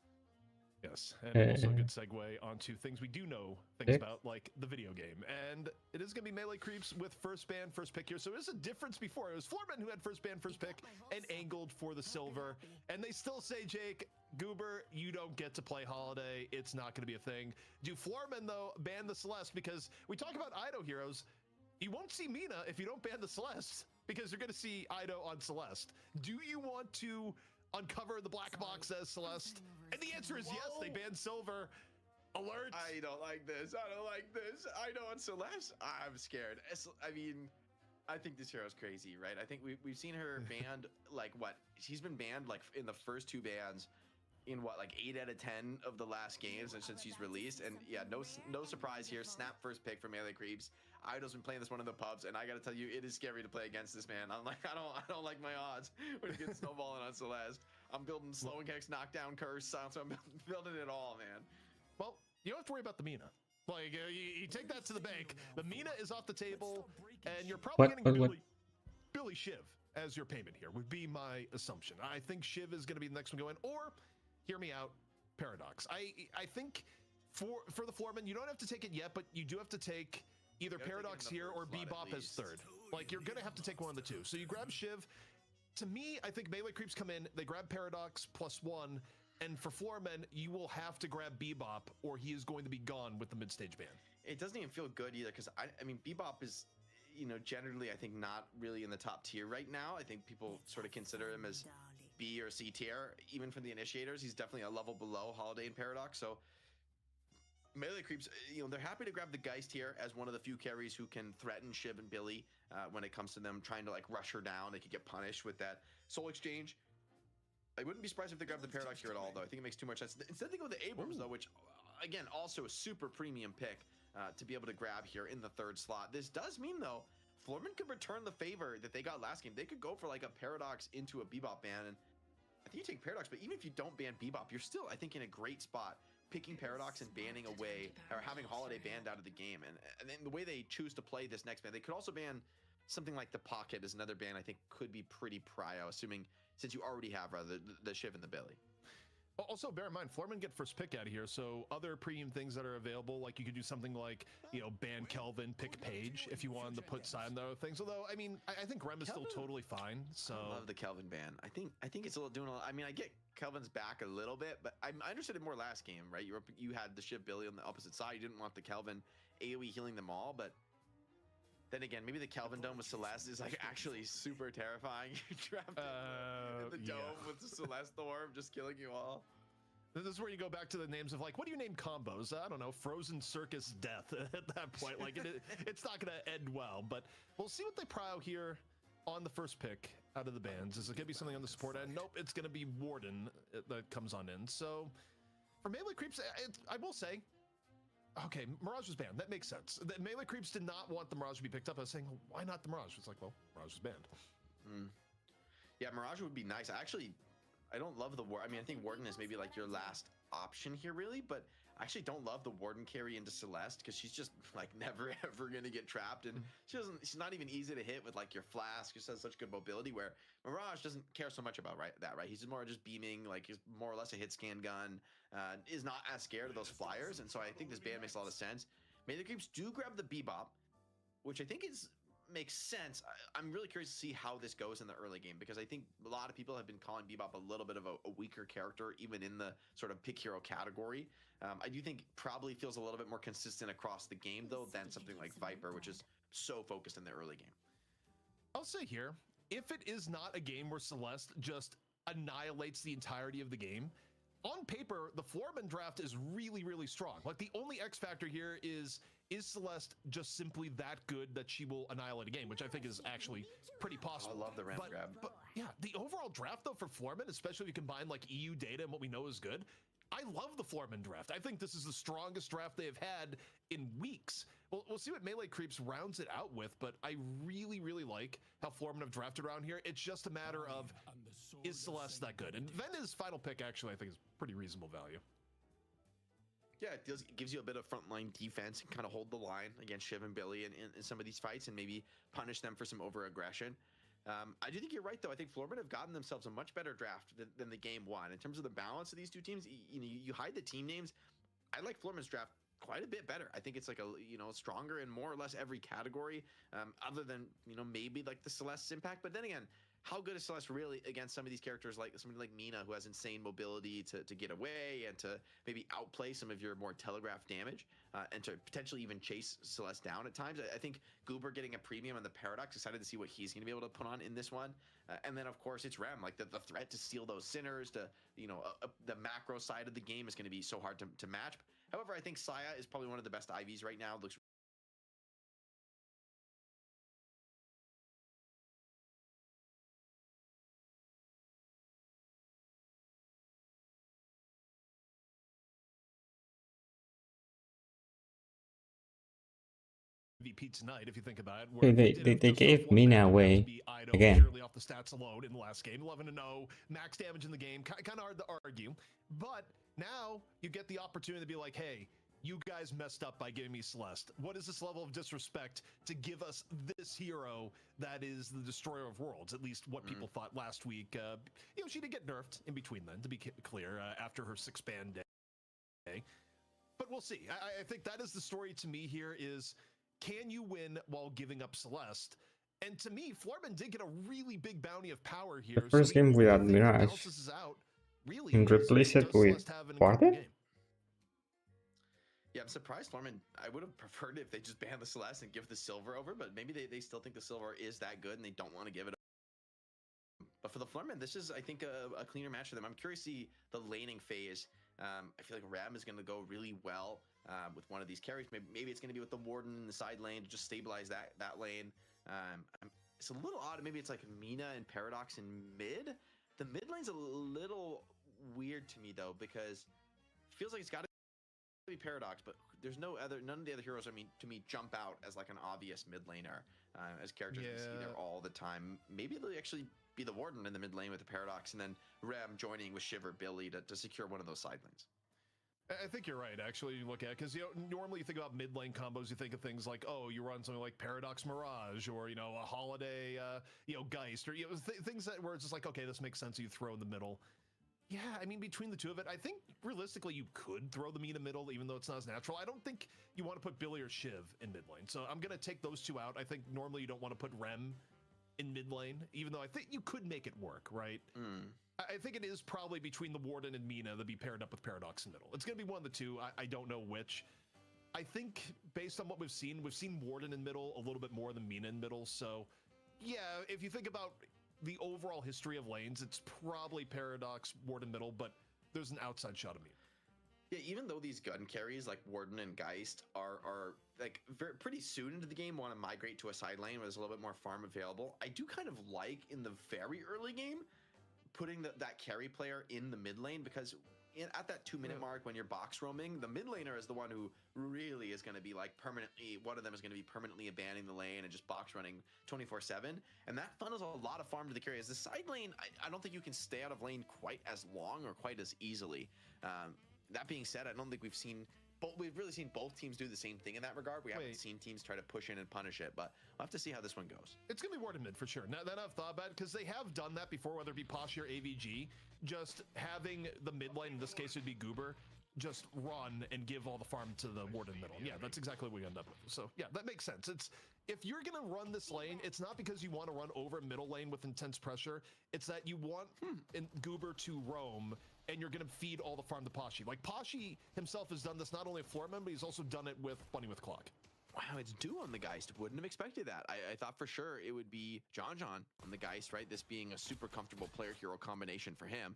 Yes, and also a good segue onto things we do know things about, like the video game. And it is going to be melee creeps with first ban, first pick here. So there's a difference before. It was Floormen who had first ban, first pick, and angled for the silver. And they still say, Jake, Goober, you don't get to play Holiday. It's not going to be a thing. Do Floormen, though, ban the Celeste? Because we talk about Ido heroes. You won't see Mina if you don't ban the Celeste, because you're going to see Ido on Celeste. Do you want to uncover the black box as Celeste? And the answer is yes. They banned silver. Alert. I don't like this. I know on Celeste. I'm scared. I mean, I think this hero's crazy, right? I think we've seen her banned like what? She's been banned like in the first 2 bans in what, like 8 out of 10 of the last games and since she's released. And yeah, no surprise here. Snap first pick for melee creeps. Ido's been playing this one in the pubs, and I gotta tell you, it is scary to play against this man. I'm like, I don't like my odds when it gets snowballing on Celeste. I'm building slowing hex, knockdown, curse, silence. I'm building it all, man. Well, you don't have to worry about the Mina. Like, you take that to the bank. The Mina is off the table, and you're probably getting Billy Shiv as your payment here, would be my assumption. I think Shiv is going to be the next one going, or, hear me out, Paradox. I think for the Floormen, you don't have to take it yet, but you do have to take either Paradox here or Bebop as third. Like, you're going to have to take one of the two. So you grab Shiv. To me, I think melee creeps come in, they grab Paradox +1, and for Floormen, you will have to grab Bebop, or he is going to be gone with the mid-stage ban. It doesn't even feel good either, because I mean, Bebop is, generally, I think, not really in the top tier right now. I think people sort of consider him as B or C tier, even from the initiators. He's definitely a level below Holiday and Paradox, so melee creeps, they're happy to grab the Geist here as one of the few carries who can threaten Shiv and Billy when it comes to them trying to like rush her down. They could get punished with that soul exchange. I wouldn't be surprised if they grab the Paradox here at all, though. I think it makes too much sense. Instead, they go with the Abrams, though, which, again, also a super premium pick to be able to grab here in the 3rd slot. This does mean, though, Floormen could return the favor that they got last game. They could go for like a Paradox into a Bebop ban, and I think you take Paradox, but even if you don't ban Bebop, you're still, I think, in a great spot picking Paradox and banning away, or having Holiday banned out of the game. And then the way they choose to play this next ban, they could also ban something like the Pocket as another ban I think could be pretty prio, assuming since you already have rather the Shiv and the Billy. Also, bear in mind, Florman get first pick out of here, so other premium things that are available, like you could do something like, you know, ban Kelvin, pick Page if you wanted to put side on the other things. Although, I mean, I think Rem is still totally fine. So I love the Kelvin ban. I think it's a little doing a lot. I mean, I get Kelvin's back a little bit, but I understood it more last game, right? You had the Shiv Billy on the opposite side. You didn't want the Kelvin AoE healing them all, but then again, maybe the Kelvin dome with Celeste is like actually super terrifying. You're trapped in the dome with the Celeste orb just killing you all. This is where you go back to the names of like, what do you name combos? I don't know, Frozen Circus Death at that point. Like it's not going to end well, but we'll see what they prio here on the first pick out of the bans. Is it going to be something on the support end? Nope, it's going to be Warden that comes on in. So for Melee Creeps, I will say, okay, Mirage was banned. That makes sense. The Melee Creeps did not want the Mirage to be picked up. I was saying, well, why not the Mirage? It's like, well, Mirage was banned. Yeah, Mirage would be nice. I don't love the Warden. I mean, I think Warden is maybe like your last option here, really, but I actually don't love the Warden carry into Celeste because she's just like never ever gonna get trapped, and she's not even easy to hit with like your flask. Just has such good mobility. Where Mirage doesn't care so much about that. He's more just beaming, like he's more or less a hit scan gun. Is not as scared of those flyers, and so I think this ban makes a lot of sense. Melee Creeps do grab the Bebop, which I think makes sense. I'm really curious to see how this goes in the early game, because I think a lot of people have been calling Bebop a little bit of a weaker character, even in the sort of pick hero category. I do think probably feels a little bit more consistent across the game, though, than something like Viper, which is so focused in the early game. I'll say here, if it is not a game where Celeste just annihilates the entirety of the game, on paper, the Florman draft is really, really strong. Like the only X factor here is Celeste just simply that good that she will annihilate a game, which I think is actually pretty possible. I love the ramp grab. But yeah, the overall draft though for Florman, especially if you combine like EU data and what we know is good, I love the Florman draft. I think this is the strongest draft they've had in weeks. We'll see what Melee Creeps rounds it out with, but I really, really like how Florman have drafted around here. It's just a matter of, is Celeste that good? And Ven's final pick, actually, I think is pretty reasonable value. Yeah, it gives you a bit of frontline defense and kind of hold the line against Shiv and Billy in some of these fights and maybe punish them for some over-aggression. I do think you're right, though. I think Florman have gotten themselves a much better draft than the game one. In terms of the balance of these two teams, you hide the team names. I like Florman's draft quite a bit better. I think it's like stronger in more or less every category, other than maybe like the Celeste's impact. But then again, how good is Celeste really against some of these characters, like somebody like Mina, who has insane mobility to get away and to maybe outplay some of your more telegraphed damage, and to potentially even chase Celeste down at times. I think Goober getting a premium on the Paradox, excited to see what he's going to be able to put on in this one. And then of course it's Rem, like the threat to steal those Sinners, to the macro side of the game is going to be so hard to match. However, I think Saya is probably one of the best IVs right now. Looks MVP tonight, if you think about it. They gave Mina away again. Purely off the stats alone in the last game, 11-0, max damage in the game, kind of hard to argue. But now you get the opportunity to be like, hey, you guys messed up by giving me Celeste. What is this level of disrespect to give us this hero that is the destroyer of worlds? At least what people thought last week. She did get nerfed in between then, to be clear, after her 6-ban day. But we'll see. I think that is the story to me here is, can you win while giving up Celeste? And to me, Florman did get a really big bounty of power here. The first game without Mirage and replace it with Warden? Yeah, I'm surprised Florman. I would have preferred it if they just banned the Celeste and give the silver over, but maybe they still think the silver is that good and they don't want to give it. But for the Florman, this is, I think, a cleaner match for them. I'm curious to see the laning phase. I feel like Ram is going to go really well with one of these carries. Maybe it's going to be with the Warden in the side lane to just stabilize that lane. It's a little odd. Maybe it's like Mina and Paradox in mid. The mid lane's a little weird to me, though, because it feels like it's got to be Paradox, but none of the other heroes, I mean, to me, jump out as like an obvious mid laner, as characters we see there all the time. Maybe they'll actually be the Warden in the mid lane with the Paradox, and then Rem joining with Shiver Billy to secure one of those side lanes. I think you're right, actually, you look at, because, you know, normally you think about mid lane combos, you think of things like, oh, you run something like Paradox Mirage, or, you know, a Holiday, you know, Geist, or, you know, things that where it's just like, okay, this makes sense, you throw in the middle. Yeah, I mean, between the two of it, I think realistically you could throw the Mina middle, even though it's not as natural. I don't think you want to put Billy or Shiv in mid lane, so I'm going to take those two out. I think normally you don't want to put Rem in mid lane, even though I think you could make it work, right? I think it is probably between the Warden and Mina to be paired up with Paradox in middle. It's going to be one of the two. I don't know which. I think based on what we've seen Warden in middle a little bit more than Mina in middle, so yeah, if you think about the overall history of lanes, it's probably Paradox, Warden middle, but there's an outside shot of Mina. Yeah, even though these gun carries like Warden and Geist are like pretty soon into the game want to migrate to a side lane where there's a little bit more farm available, I do kind of like in the very early game putting that carry player in the mid lane, because at that 2-minute mark when you're box roaming, the mid laner is the one who really is going to be like one of them is going to be permanently abandoning the lane and just box running 24/7, and that funnels a lot of farm to the carry. As the side lane, I don't think you can stay out of lane quite as long or quite as easily. That being said, I don't think we've really seen both teams do the same thing in that regard. We haven't seen teams try to push in and punish it, but we'll have to see how this one goes. It's going to be Warden mid for sure. Now that I've thought about it, because they have done that before, whether it be Pasha or AVG, just having the mid lane, in this case would be Goober, just run and give all the farm to the Warden middle. Yeah, that's exactly what we end up with. So yeah, that makes sense. If you're going to run this lane, it's not because you want to run over middle lane with intense pressure. It's that you want Goober to roam, and you're going to feed all the farm to Pashi. Like, Pashi himself has done this not only at Floorman, but he's also done it with Bunny with Clock. Wow, it's due on the Geist. Wouldn't have expected that. I thought for sure it would be John on the Geist, right? This being a super comfortable player-hero combination for him.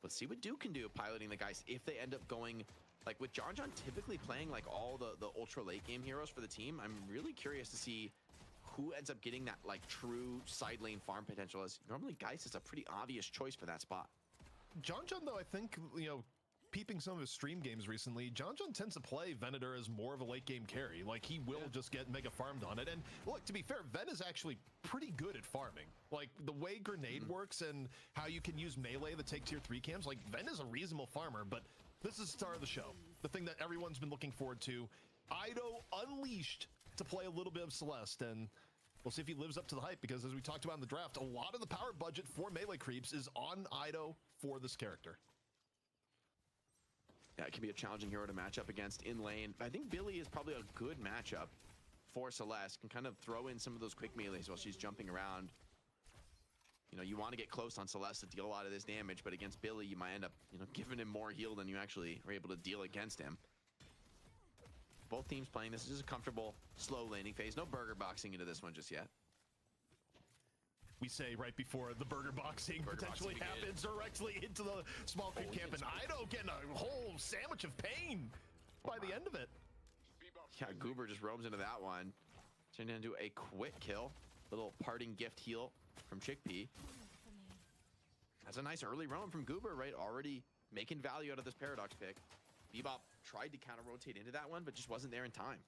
Let's see what Duke can do piloting the Geist if they end up going, like with John typically playing like all the ultra late game heroes for the team. I'm really curious to see who ends up getting that like true side lane farm potential, as normally Geist is a pretty obvious choice for that spot. John, though, I think, you know, peeping some of his stream games recently, John tends to play Venator as more of a late game carry. Like, he will just get mega farmed on it. And look, to be fair, Ven is actually pretty good at farming. Like, the way Grenade works and how you can use melee to take tier 3 camps, like, Ven is a reasonable farmer, but this is the star of the show. The thing that everyone's been looking forward to. Ido unleashed to play a little bit of Celeste, and we'll see if he lives up to the hype, because as we talked about in the draft, a lot of the power budget for melee creeps is on Ido for this character. Yeah, it can be a challenging hero to match up against in lane. I think Billy is probably a good matchup for Celeste. Can kind of throw in some of those quick melees while she's jumping around. You know, you want to get close on Celeste to deal a lot of this damage, but against Billy, you might end up, you know, giving him more heal than you actually are able to deal against him. Both teams playing this is a comfortable, slow laning phase. No burger boxing into this one just yet. We say right before the burger boxing potentially happens directly into the small creep camp, and Ido getting a whole sandwich of pain by the end of it. Yeah, Goober just roams into that one. Turning into a quick kill. Little parting gift heal from Chickpea. That's a nice early roam from Goober, right? Already making value out of this Paradox pick. Bebop tried to counter rotate into that one, but just wasn't there in time.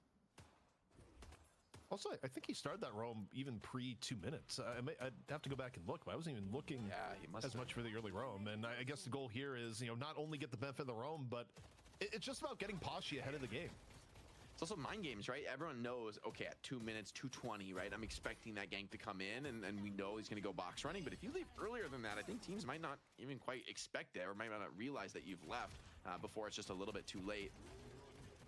Also, I think he started that roam even pre 2 minutes. I'd have to go back and look, but I wasn't even looking as much for the early roam. And I guess the goal here is, you know, not only get the benefit of the roam, but it's just about getting Pashi ahead of the game. It's also mind games, right? Everyone knows, okay, at 2 minutes, 2:20, right? I'm expecting that gank to come in, and we know he's going to go box running. But if you leave earlier than that, I think teams might not even quite expect it, or might not realize that you've left before it's just a little bit too late.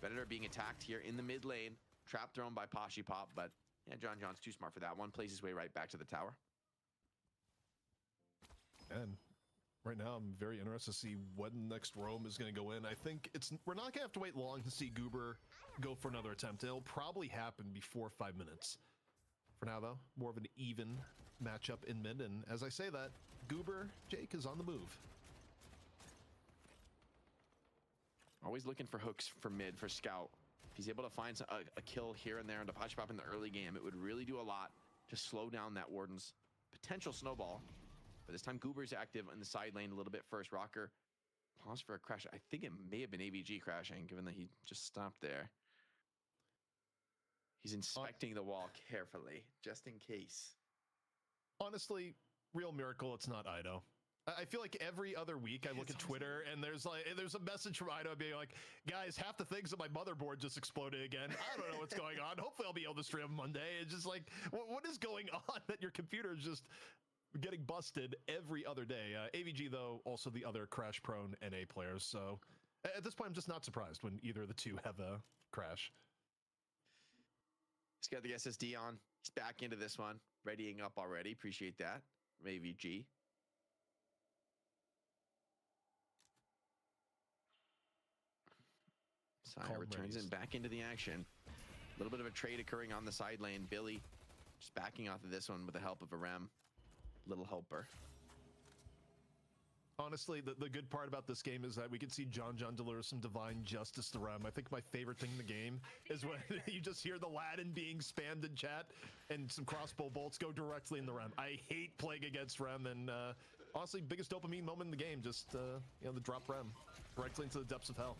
Venator being attacked here in the mid lane. Trap thrown by Pashi Pop, but yeah, John's too smart for that one. Plays his way right back to the tower. And right now, I'm very interested to see when the next roam is going to go in. I think we're not going to have to wait long to see Goober go for another attempt. It'll probably happen before 5 minutes. For now, though, more of an even matchup in mid. And as I say that, Goober, Jake, is on the move. Always looking for hooks for mid for Scout. If he's able to find a kill here and there on Pashi Pop in the early game, it would really do a lot to slow down that Warden's potential snowball. But this time, Goober's active in the side lane a little bit first. Rocker Pause for a crash. I think it may have been AVG crashing, given that he just stopped there. He's inspecting the wall carefully, just in case. Honestly, real miracle, it's not Ido. I feel like every other week I look at Twitter and there's a message from Ido being like, guys, half the things on my motherboard just exploded again. I don't know what's going on. Hopefully I'll be able to stream Monday. It's just like, what is going on that your computer is just getting busted every other day? AVG, though, also the other crash-prone NA players. So at this point, I'm just not surprised when either of the two have a crash. He's got the SSD on. He's back into this one. Readying up already. Appreciate that. AVG. Sire returns in back into the action. A little bit of a trade occurring on the side lane. Billy just backing off of this one with the help of a Rem. Little helper. Honestly, the good part about this game is that we can see John deliver some divine justice to Rem. I think my favorite thing in the game is when you just hear the Latin being spammed in chat and some crossbow bolts go directly in the Rem. I hate playing against Rem, and honestly, biggest dopamine moment in the game, just the drop Rem directly into the depths of hell.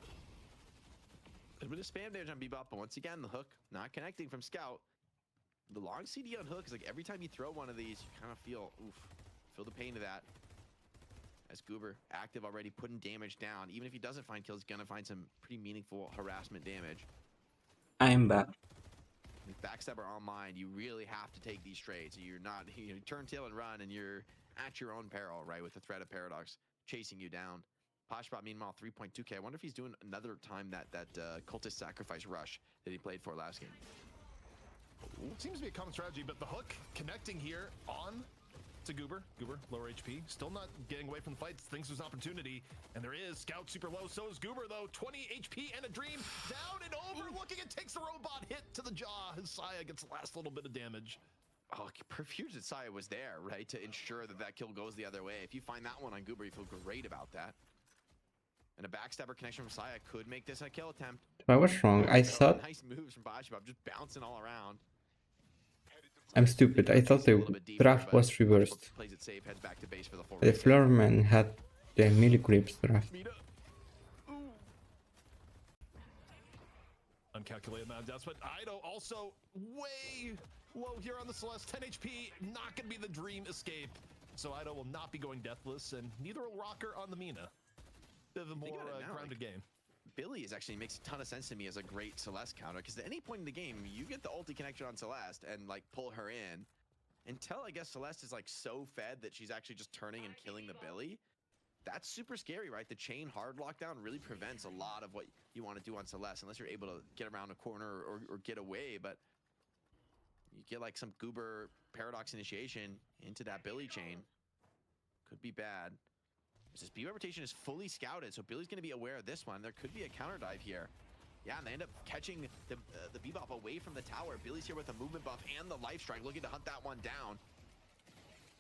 A bit of spam damage on Bebop, but once again, the hook not connecting from Scout. The long CD on hook is like every time you throw one of these, you kind of feel the pain of that. As Goober active already, putting damage down. Even if he doesn't find kills, he's gonna find some pretty meaningful harassment damage. I'm back. With Backstabber online, you really have to take these trades. You're not, you turn tail and run, and you're at your own peril, right? With the threat of Paradox chasing you down. Poshbot, meanwhile, 3.2k. I wonder if he's doing another time that cultist sacrifice rush that he played for last game. Seems to be a common strategy, but the hook connecting here on to Goober. Goober, lower HP, still not getting away from the fight. Thinks there's an opportunity, and there is. Scout super low, so is Goober, though. 20 HP and a dream. Down and over, looking and takes the robot hit to the jaw. His Saya gets the last little bit of damage. Oh, Perfused Saya was there, right, to ensure that kill goes the other way. If you find that one on Goober, you feel great about that. And a backstabber connection from Saya could make this a kill attempt. I was wrong. I thought... Nice moves from Poshbot, just bouncing all around. I'm stupid. I thought the draft was reversed. Plays it safe, heads back to base for the full The Floorman had the melee creeps draft. Uncalculated amount of deaths, but Ido also way low here on the Celeste. 10 HP, not going to be the dream escape. So Ido will not be going deathless, and neither will Rocker on the Mina. Bit of a more grounded game. Billy actually makes a ton of sense to me as a great Celeste counter, because at any point in the game, you get the ulti connection on Celeste and like pull her in, until I guess Celeste is like so fed that she's actually just turning and killing the Billy. That's super scary, right? The chain hard lockdown really prevents a lot of what you want to do on Celeste, unless you're able to get around a corner or get away. But you get like some Goober Paradox initiation into that Billy chain, could be bad. This B rotation is fully scouted, so Billy's going to be aware of this one. There could be a counter dive here. Yeah, and they end up catching the Bebop away from the tower. Billy's here with the movement buff and the life strike, looking to hunt that one down.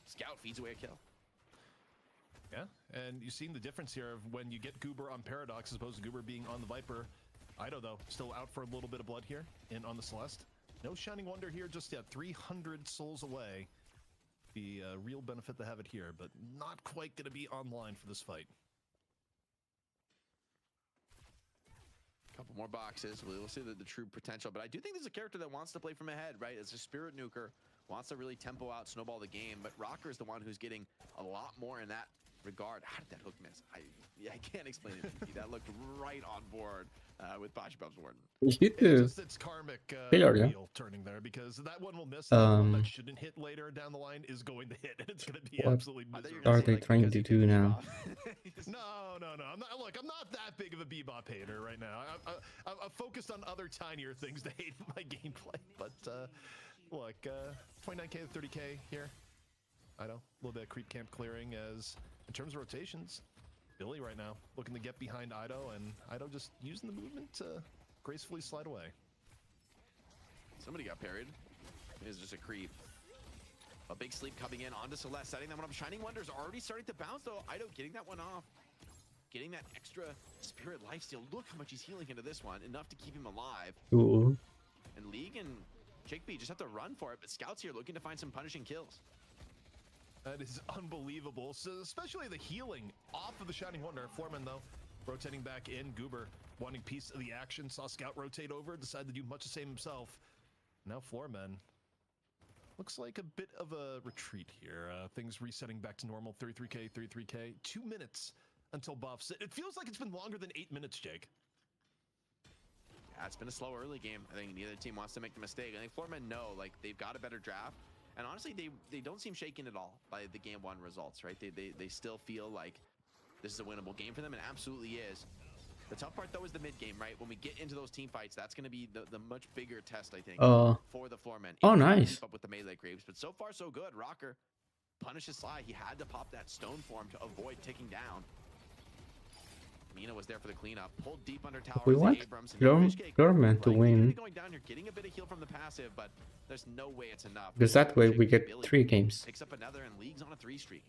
Scout feeds away a kill. Yeah, and you've seen the difference here of when you get Goober on Paradox as opposed to Goober being on the Viper. Ido, though, still out for a little bit of blood here in on the Celeste. No Shining Wonder here just yet. 300 souls away. Be a real benefit to have it here, but not quite going to be online for this fight. Couple more boxes. We'll see the true potential, but I do think there's a character that wants to play from ahead, right? It's a Spirit Nuker, wants to really tempo out, snowball the game, but Rocker is the one who's getting a lot more in that regard. How did that hook miss? I can't explain it. That looked right on board with Poshbot's Warden. It's karmic wheel turning there, because that one will miss. The one that shouldn't hit later down the line is going to hit, and it's going to be absolutely miserable. What are they trying to do now? No. I'm not that big of a Bebop hater right now. I'm focused on other tinier things to hate my gameplay. But look, 29k to 30k here. I know, a little bit of creep camp clearing. As in terms of rotations, Billy right now looking to get behind Ido, and Ido just using the movement to gracefully slide away. Somebody got parried. It is just a creep. A big sleep coming in onto Celeste, setting that one up. Shining Wonder's already starting to bounce, though. Ido getting that one off. Getting that extra Spirit lifesteal. Look how much he's healing into this one. Enough to keep him alive. Ooh. And League and Chickpea just have to run for it, but Scout's here looking to find some punishing kills. That is unbelievable. So especially the healing off of the Shining Wonder. Foreman, though, rotating back in. Goober wanting piece of the action. Saw Scout rotate over. Decided to do much the same himself. Now Foreman. Looks like a bit of a retreat here. Things resetting back to normal. 33K, 33K. 2 minutes until buffs. It feels like it's been longer than 8 minutes, Jake. Yeah, it's been a slow early game. I think neither team wants to make the mistake. I think Foreman know, like, they've got a better draft. And honestly, they don't seem shaken at all by the game one results, right? They still feel like this is a winnable game for them, and absolutely is. The tough part, though, is the mid game, right? When we get into those team fights, that's going to be the much bigger test, I think, for the Floormen. Oh, nice. Keep up with the melee creeps, but so far so good. Rocker punishes Sly. He had to pop that stone form to avoid ticking down. Mina was there for the cleanup. Pulled deep under tower. We want Abrams government to win. Going down, you're getting a bit of heal from the passive, but there's no way it's enough. Because that way we get 3 games. Picks up another and leagues on a 3 streak.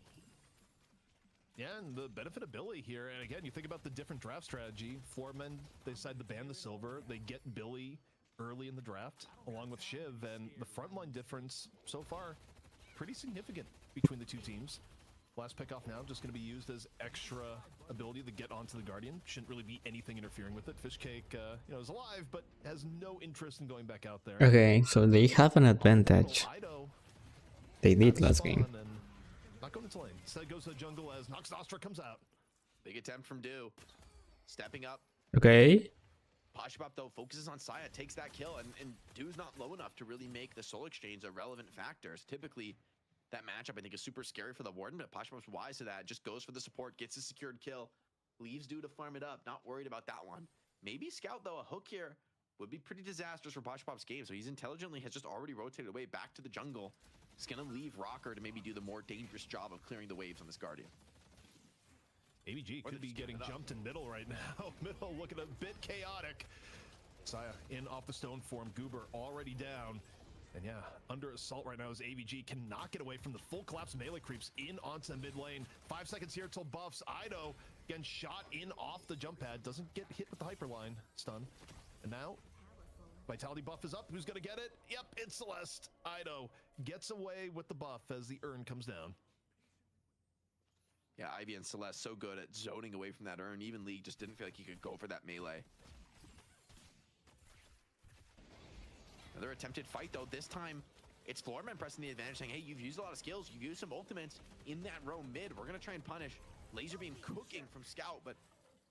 Yeah, and the benefit of Billy here, and again, you think about the different draft strategy. Floormen, they decide to ban the silver. They get Billy early in the draft, along with Shiv, and the frontline difference so far, pretty significant between the two teams. Last pick off now, just going to be used as extra ability to get onto the Guardian. Shouldn't really be anything interfering with it. Fishcake, is alive, but has no interest in going back out there. Okay, so they have an advantage. They did last game. Not going into lane. Instead goes to the jungle as Nox Nostra comes out. Big attempt from Do. Stepping up. Okay. Pashbop, though, focuses on Saya, takes that kill, and Do's not low enough to really make the soul exchange a relevant factor. Typically, that matchup, I think, is super scary for the Warden, but Pashbop's wise to that. Just goes for the support, gets a secured kill, leaves Do to farm it up. Not worried about that one. Maybe Scout, though, a hook here would be pretty disastrous for Pashbop's game. So he's intelligently has just already rotated away back to the jungle. He's going to leave Rocker to maybe do the more dangerous job of clearing the waves on this Guardian. ABG could be getting jumped in middle right now. Middle looking a bit chaotic. Saya in off the stone form. Goober already down. And yeah, under assault right now as AVG cannot get away from the full collapse melee creeps in onto the mid lane. 5 seconds here till buffs. Ido again shot in off the jump pad. Doesn't get hit with the hyperline stun. And now Vitality buff is up. Who's going to get it? Yep, it's Celeste. Ido gets away with the buff as the urn comes down. Yeah, Ivy and Celeste so good at zoning away from that urn. Even League just didn't feel like he could go for that melee. Another attempted fight, though. This time, it's Floorman pressing the advantage, saying, hey, you've used a lot of skills. You've used some ultimates in that row mid. We're going to try and punish. Laser beam cooking from Scout, but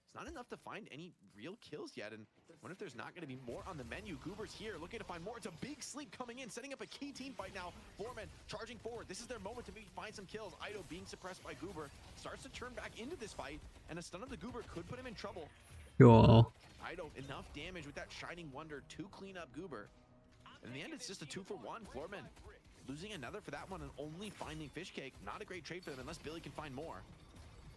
it's not enough to find any real kills yet. And I wonder if there's not going to be more on the menu. Goober's here looking to find more. It's a big sleep coming in, setting up a key team fight now. Floorman charging forward. This is their moment to maybe find some kills. Ido being suppressed by Goober starts to turn back into this fight, and a stun of the Goober could put him in trouble. Yo. Ido, enough damage with that Shining Wonder to clean up Goober. In the end, it's just a 2-for-1. Floorman losing another for that one and only finding Fishcake. Not a great trade for them unless Billy can find more.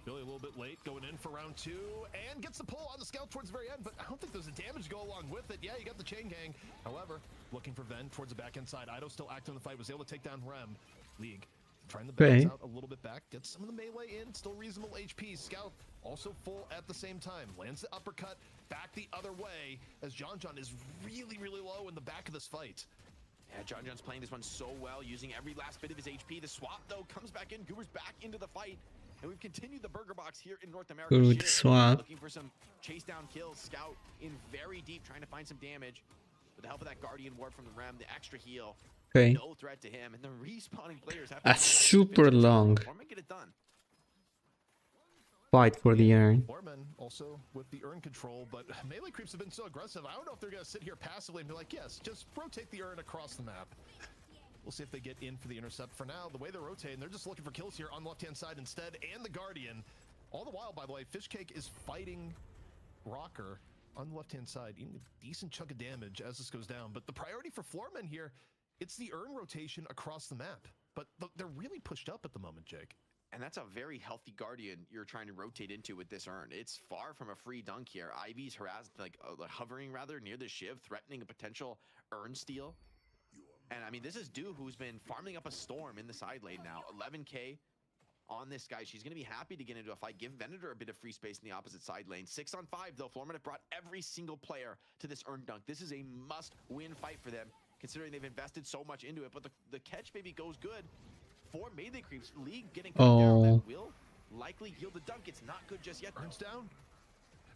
Billy a little bit late going in for round 2 and gets the pull on the Scout towards the very end, but I don't think there's a damage to go along with it. Yeah, you got the chain gang. However, looking for Ven towards the back end side. Ido still active in the fight, was able to take down Rem. League trying to balance out a little bit back, get some of the melee in, still reasonable HP. Scout also full at the same time. Lands the uppercut back the other way as John is really, really low in the back of this fight. Yeah, John's playing this one so well, using every last bit of his HP. The swap, though, comes back in. Goober's back into the fight. And we've continued the burger box here in North America. Good swap. Looking for some chase down kills. Scout in very deep, trying to find some damage. With the help of that Guardian Ward from the Rem, the extra heal. Okay. No threat to him. And the respawning players have A super long get it done. fight for the urn. Foreman also with the urn control, but melee creeps have been so aggressive. I don't know if they're going to sit here passively and be like, yes, just rotate the urn across the map. We'll see if they get in for the intercept. For now, the way they're rotating, they're just looking for kills here on the left-hand side instead, and the Guardian. All the while, by the way, Fishcake is fighting Rocker on the left-hand side, even a decent chunk of damage as this goes down. But the priority for Floormen here, it's the urn rotation across the map. But they're really pushed up at the moment, Jake. And that's a very healthy Guardian you're trying to rotate into with this urn. It's far from a free dunk here. Ivy's harassed, hovering rather near the Shiv, threatening a potential urn steal. And I mean, this is Do, who's been farming up a storm in the side lane now. 11K on this guy. She's going to be happy to get into a fight. Give Venator a bit of free space in the opposite side lane. 6 on 5, though. Floormen have brought every single player to this urn dunk. This is a must-win fight for them, considering they've invested so much into it. But the catch maybe goes good 4 melee creeps. League getting cut down. Oh. That will likely yield the dunk. It's not good just yet. Urn's down.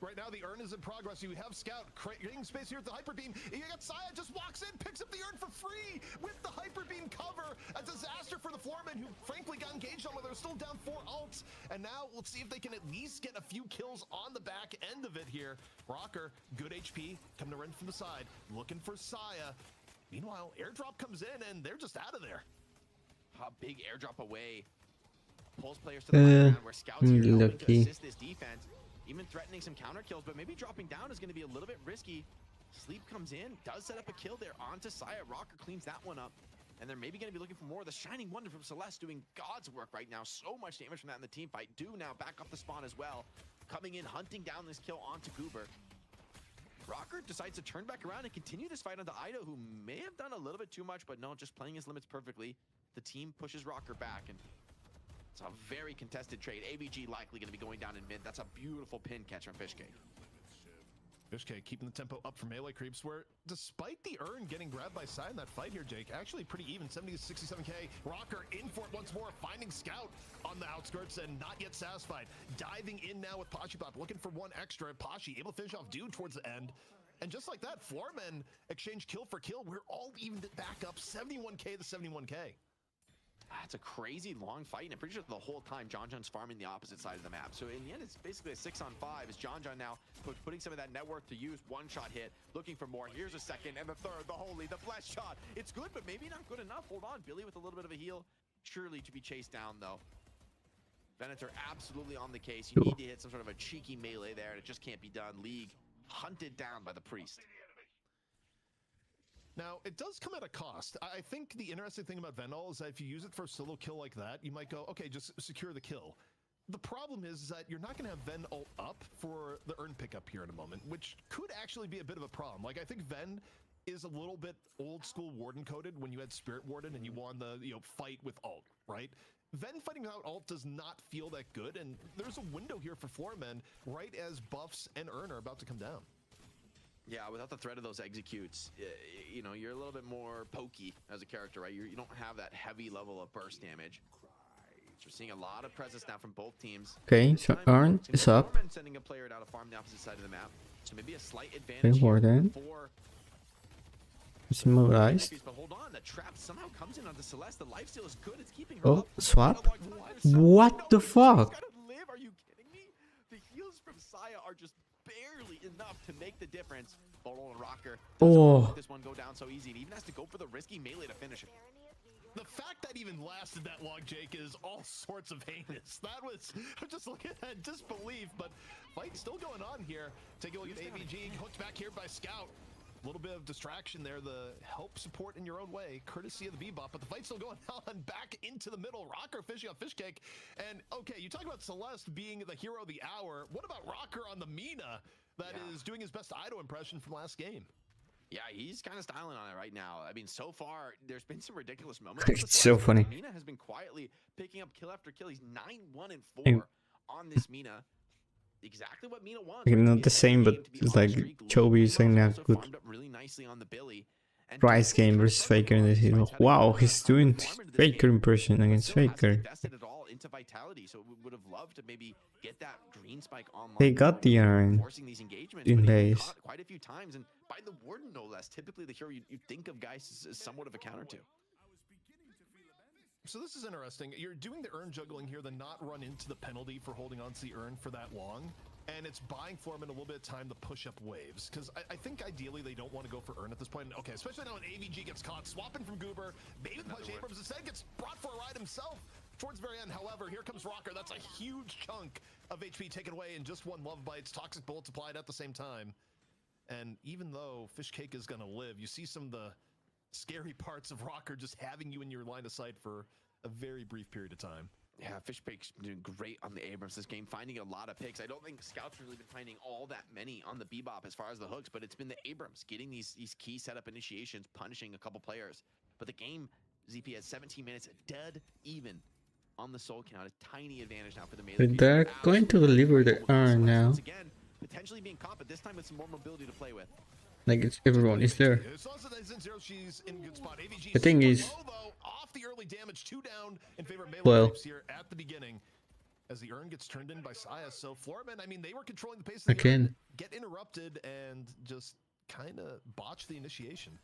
Right now, the Urn is in progress. You have Scout creating space here at the Hyper Beam. You got Saya just walks in, picks up the Urn for free with the Hyper Beam cover. A disaster for the Floorman, who frankly got engaged on where they're still down 4 ults. And now let's see if they can at least get a few kills on the back end of it here. Rocker, good HP, coming to run from the side, looking for Saya. Meanwhile, airdrop comes in and they're just out of there. A big airdrop away. Pulls players to the background where Scouts here helping to lucky. assist this defense. Even threatening some counter kills, but maybe dropping down is going to be a little bit risky. Sleep comes in, does set up a kill there onto Saya. Rocker cleans that one up. And they're maybe going to be looking for more. The Shining Wonder from Celeste doing God's work right now. So much damage from that in the team fight. Do now back up the spawn as well. Coming in, hunting down this kill onto Goober. Rocker decides to turn back around and continue this fight onto Ido, who may have done a little bit too much, but no, just playing his limits perfectly. The team pushes Rocker back, and it's a very contested trade. AVG likely going to be going down in mid. That's a beautiful pin catch from Fishcake. Fishcake keeping the tempo up for melee creeps, where despite the Urn getting grabbed by Sai in that fight here, Jake, actually pretty even, 70 to 67k. Rocker in for it once more, finding Scout on the outskirts and not yet satisfied. Diving in now with Pashi Pop, looking for one extra. Pashi able to finish off Dude towards the end. And just like that, Floormen exchange kill for kill. We're all evened it back up, 71k to 71k. It's a crazy long fight, and I'm pretty sure the whole time John John's farming the opposite side of the map. So in the end, it's basically a 6-on-5 as John John now putting some of that network to use. One shot hit, looking for more. Here's a second, and the third, the holy, the blessed shot. It's good, but maybe not good enough. Hold on, Billy with a little bit of a heal. Surely to be chased down, though. Venator absolutely on the case. You need to hit some sort of a cheeky melee there, and it just can't be done. League hunted down by the Priest. Now, it does come at a cost. I think the interesting thing about Vendal is that if you use it for a solo kill like that, you might go, okay, just secure the kill. The problem is that you're not going to have Ven ult up for the Urn pickup here in a moment, which could actually be a bit of a problem. Like, I think Ven is a little bit old school Warden coded when you had Spirit Warden and you won the, fight with ult, right? Ven fighting without ult does not feel that good, and there's a window here for Floormen right as buffs and Urn are about to come down. Yeah, without the threat of those executes, you're a little bit more pokey as a character, right? You don't have that heavy level of burst damage. So we're seeing a lot of presence now from both teams. Okay, so Urn is up. Sending a player out to farm the opposite side of the map. So maybe a slight Okay, advantage Warden. for It's immobilized. but hold on, the trap somehow comes in onto Celeste. The lifesteal is good. It's keeping her Oh, up. swap? What? What the fuck? Gotta live. Are you kidding me? The heals from Saya are just barely enough to make the difference. Bolo and Rocker doesn't let this one go down so easy. It even has to go for the risky melee to finish it. The fact that even lasted that long, Jake, is all sorts of heinous. That was, I'm just looking at that disbelief, but fight still going on here. Take a look at AVG, hooked back here by Scout. A little bit of distraction there, the help support in your own way, courtesy of the Bebop, but the fight's still going on back into the middle. Rocker fishing on Fishcake. And okay, you talk about Celeste being the hero of the hour. What about Rocker on the Mina that is doing his best Ido impression from last game? Yeah, he's kind of styling on it right now. I mean, so far, there's been some ridiculous moments. It's so funny. Mina has been quietly picking up kill after kill. He's 9-1-4 on this Mina. Exactly what Mina wants. Not the same, but it's like Chobi is saying now good. Farmed up really nicely on the Billy. And Price game versus Faker in this hero. Wow, he's doing Faker impression against Faker. Invested it all into Vitality, so we would have loved to maybe get that green spike online. They got the Urn Forcing these engagements, in but he base. caught quite a few times, and by the Warden no less. Typically, the hero you think of guys as somewhat of a counter to. So this is interesting. You're doing the Urn juggling here, then not run into the penalty for holding on to the Urn for that long. And it's buying Floormen a little bit of time to push up waves. Because I think ideally they don't want to go for Urn at this point. Okay, especially now when AVG gets caught swapping from Goober. Maybe Push Abrams instead gets brought for a ride himself towards the very end. However, here comes Rocker. That's a huge chunk of HP taken away in just one Love Bites. Toxic bullets applied at the same time. And even though Fishcake is going to live, you see some of the scary parts of Rocker just having you in your line of sight for a very brief period of time. Yeah, Fishbake's doing great on the Abrams this game, finding a lot of picks. I don't think Scouts really been finding all that many on the Bebop as far as the hooks, but it's been the Abrams getting these key setup initiations, punishing a couple players. But the game, ZP has 17 minutes, dead even on the soul count. A tiny advantage now for the melee. They're going to deliver the Urn now. Again, potentially being caught, but this time with some more mobility to play with. Like everyone is there. As long as it isn't zero, she's in a good spot. AVG The thing super is, low, though, off the early damage, 2 down in favor of melee well, creeps here at the beginning. As the urn gets turned in by Saya. So Florman, I mean, they were controlling the pace of the again, urn, get interrupted and just kind of botch the initiation.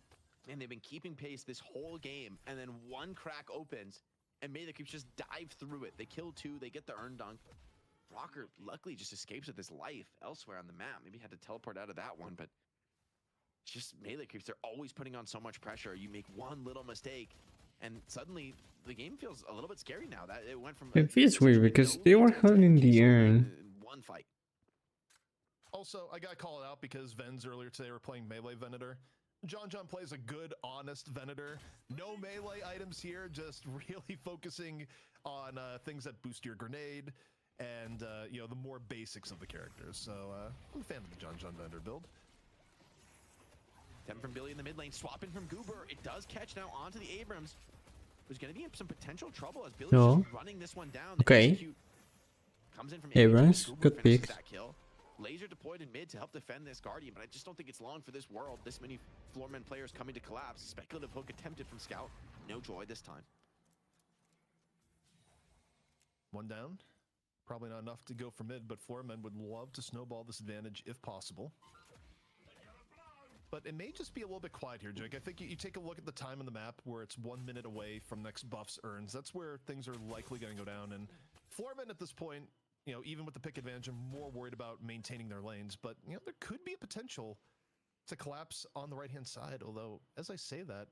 And they've been keeping pace this whole game, and then one crack opens, and Melee Creeps just dive through it. They kill 2, they get the urn dunk. Rocker luckily just escapes with his life elsewhere on the map. Maybe had to teleport out of that one, but it's just Melee Creeps. They're always putting on so much pressure. You make one little mistake, and suddenly the game feels a little bit scary now. That it went from it feels weird because they were holding the urn. One fight. Also, I gotta call it out because Vens earlier today were playing melee Venator. John plays a good, honest Venator. No melee items here, just really focusing on things that boost your grenade and you know, the more basics of the characters. So I'm a fan of the John Venator build. 10 from Billy in the mid lane, swapping from Goober. It does catch now onto the Abrams, who's going to be in some potential trouble as Billy's just running this one down. Okay. Comes in from Abrams, Goober good finishes pick. that kill. Laser deployed in mid to help defend this Guardian, but I just don't think it's long for this world. This many Floorman players coming to collapse. Speculative hook attempted from Scout. No joy this time. One down. Probably not enough to go for mid, but Floormen would love to snowball this advantage if possible. But it may just be a little bit quiet here, Jake. I think you take a look at the time on the map where it's 1 minute away from next buff's urns. That's where things are likely going to go down. And Floormen at this point, you know, even with the pick advantage, are more worried about maintaining their lanes. But, you know, there could be a potential to collapse on the right-hand side. Although, as I say that,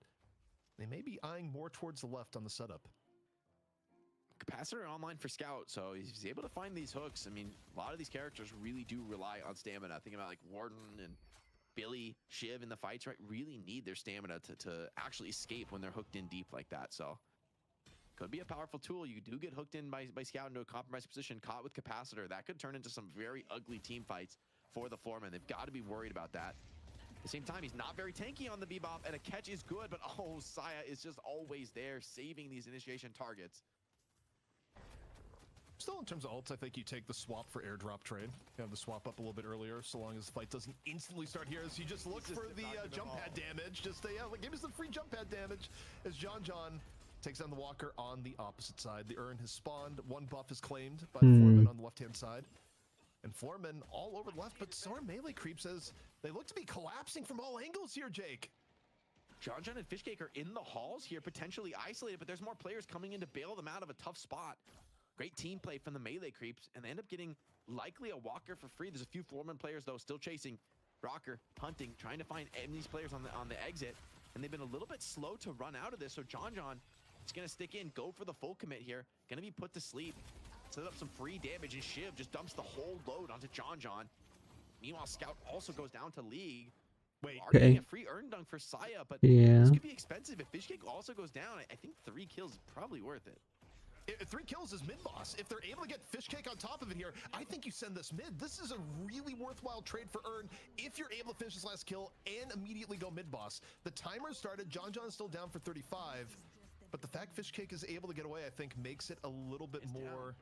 they may be eyeing more towards the left on the setup. Capacitor online for Scout, so he's able to find these hooks. I mean, a lot of these characters really do rely on stamina. Think about like Warden and Billy, Shiv in the fights, right? Really need their stamina to actually escape when they're hooked in deep like that. So could be a powerful tool. You do get hooked in by Scout into a compromised position, caught with Capacitor. That could turn into some very ugly team fights for the Floormen. They've got to be worried about that. At the same time, he's not very tanky on the Bebop, and a catch is good, but oh, Saya is just always there, saving these initiation targets. Still, in terms of ults, I think you take the swap for airdrop trade. You have the swap up a little bit earlier, so long as the fight doesn't instantly start here. As you just look for the jump pad damage. Just give us the free jump pad damage as John takes down the Walker on the opposite side. The urn has spawned. One buff is claimed by the Floormen on the left-hand side. And Floormen all over the left, but so are melee creeps as they look to be collapsing from all angles here, Jake. John and Fishcake are in the halls here, potentially isolated, but there's more players coming in to bail them out of a tough spot. Great team play from the melee creeps, and they end up getting likely a Walker for free. There's a few Floorman players, though, still chasing. Rocker, hunting, trying to find these players on the exit, and they've been a little bit slow to run out of this, so John is going to stick in, go for the full commit here, going to be put to sleep, set up some free damage, and Shiv just dumps the whole load onto John. Meanwhile, Scout also goes down to League. Wait, getting a free urn dunk for Saya, but this could be expensive. If Fishcake also goes down, I think 3 kills is probably worth it. 3 kills is mid-boss. If they're able to get Fishcake on top of it here, I think you send this mid. This is a really worthwhile trade for Urn if you're able to finish this last kill and immediately go mid-boss. The timer started. John's still down for 35, but the fact Fishcake is able to get away, I think, makes it a little bit more...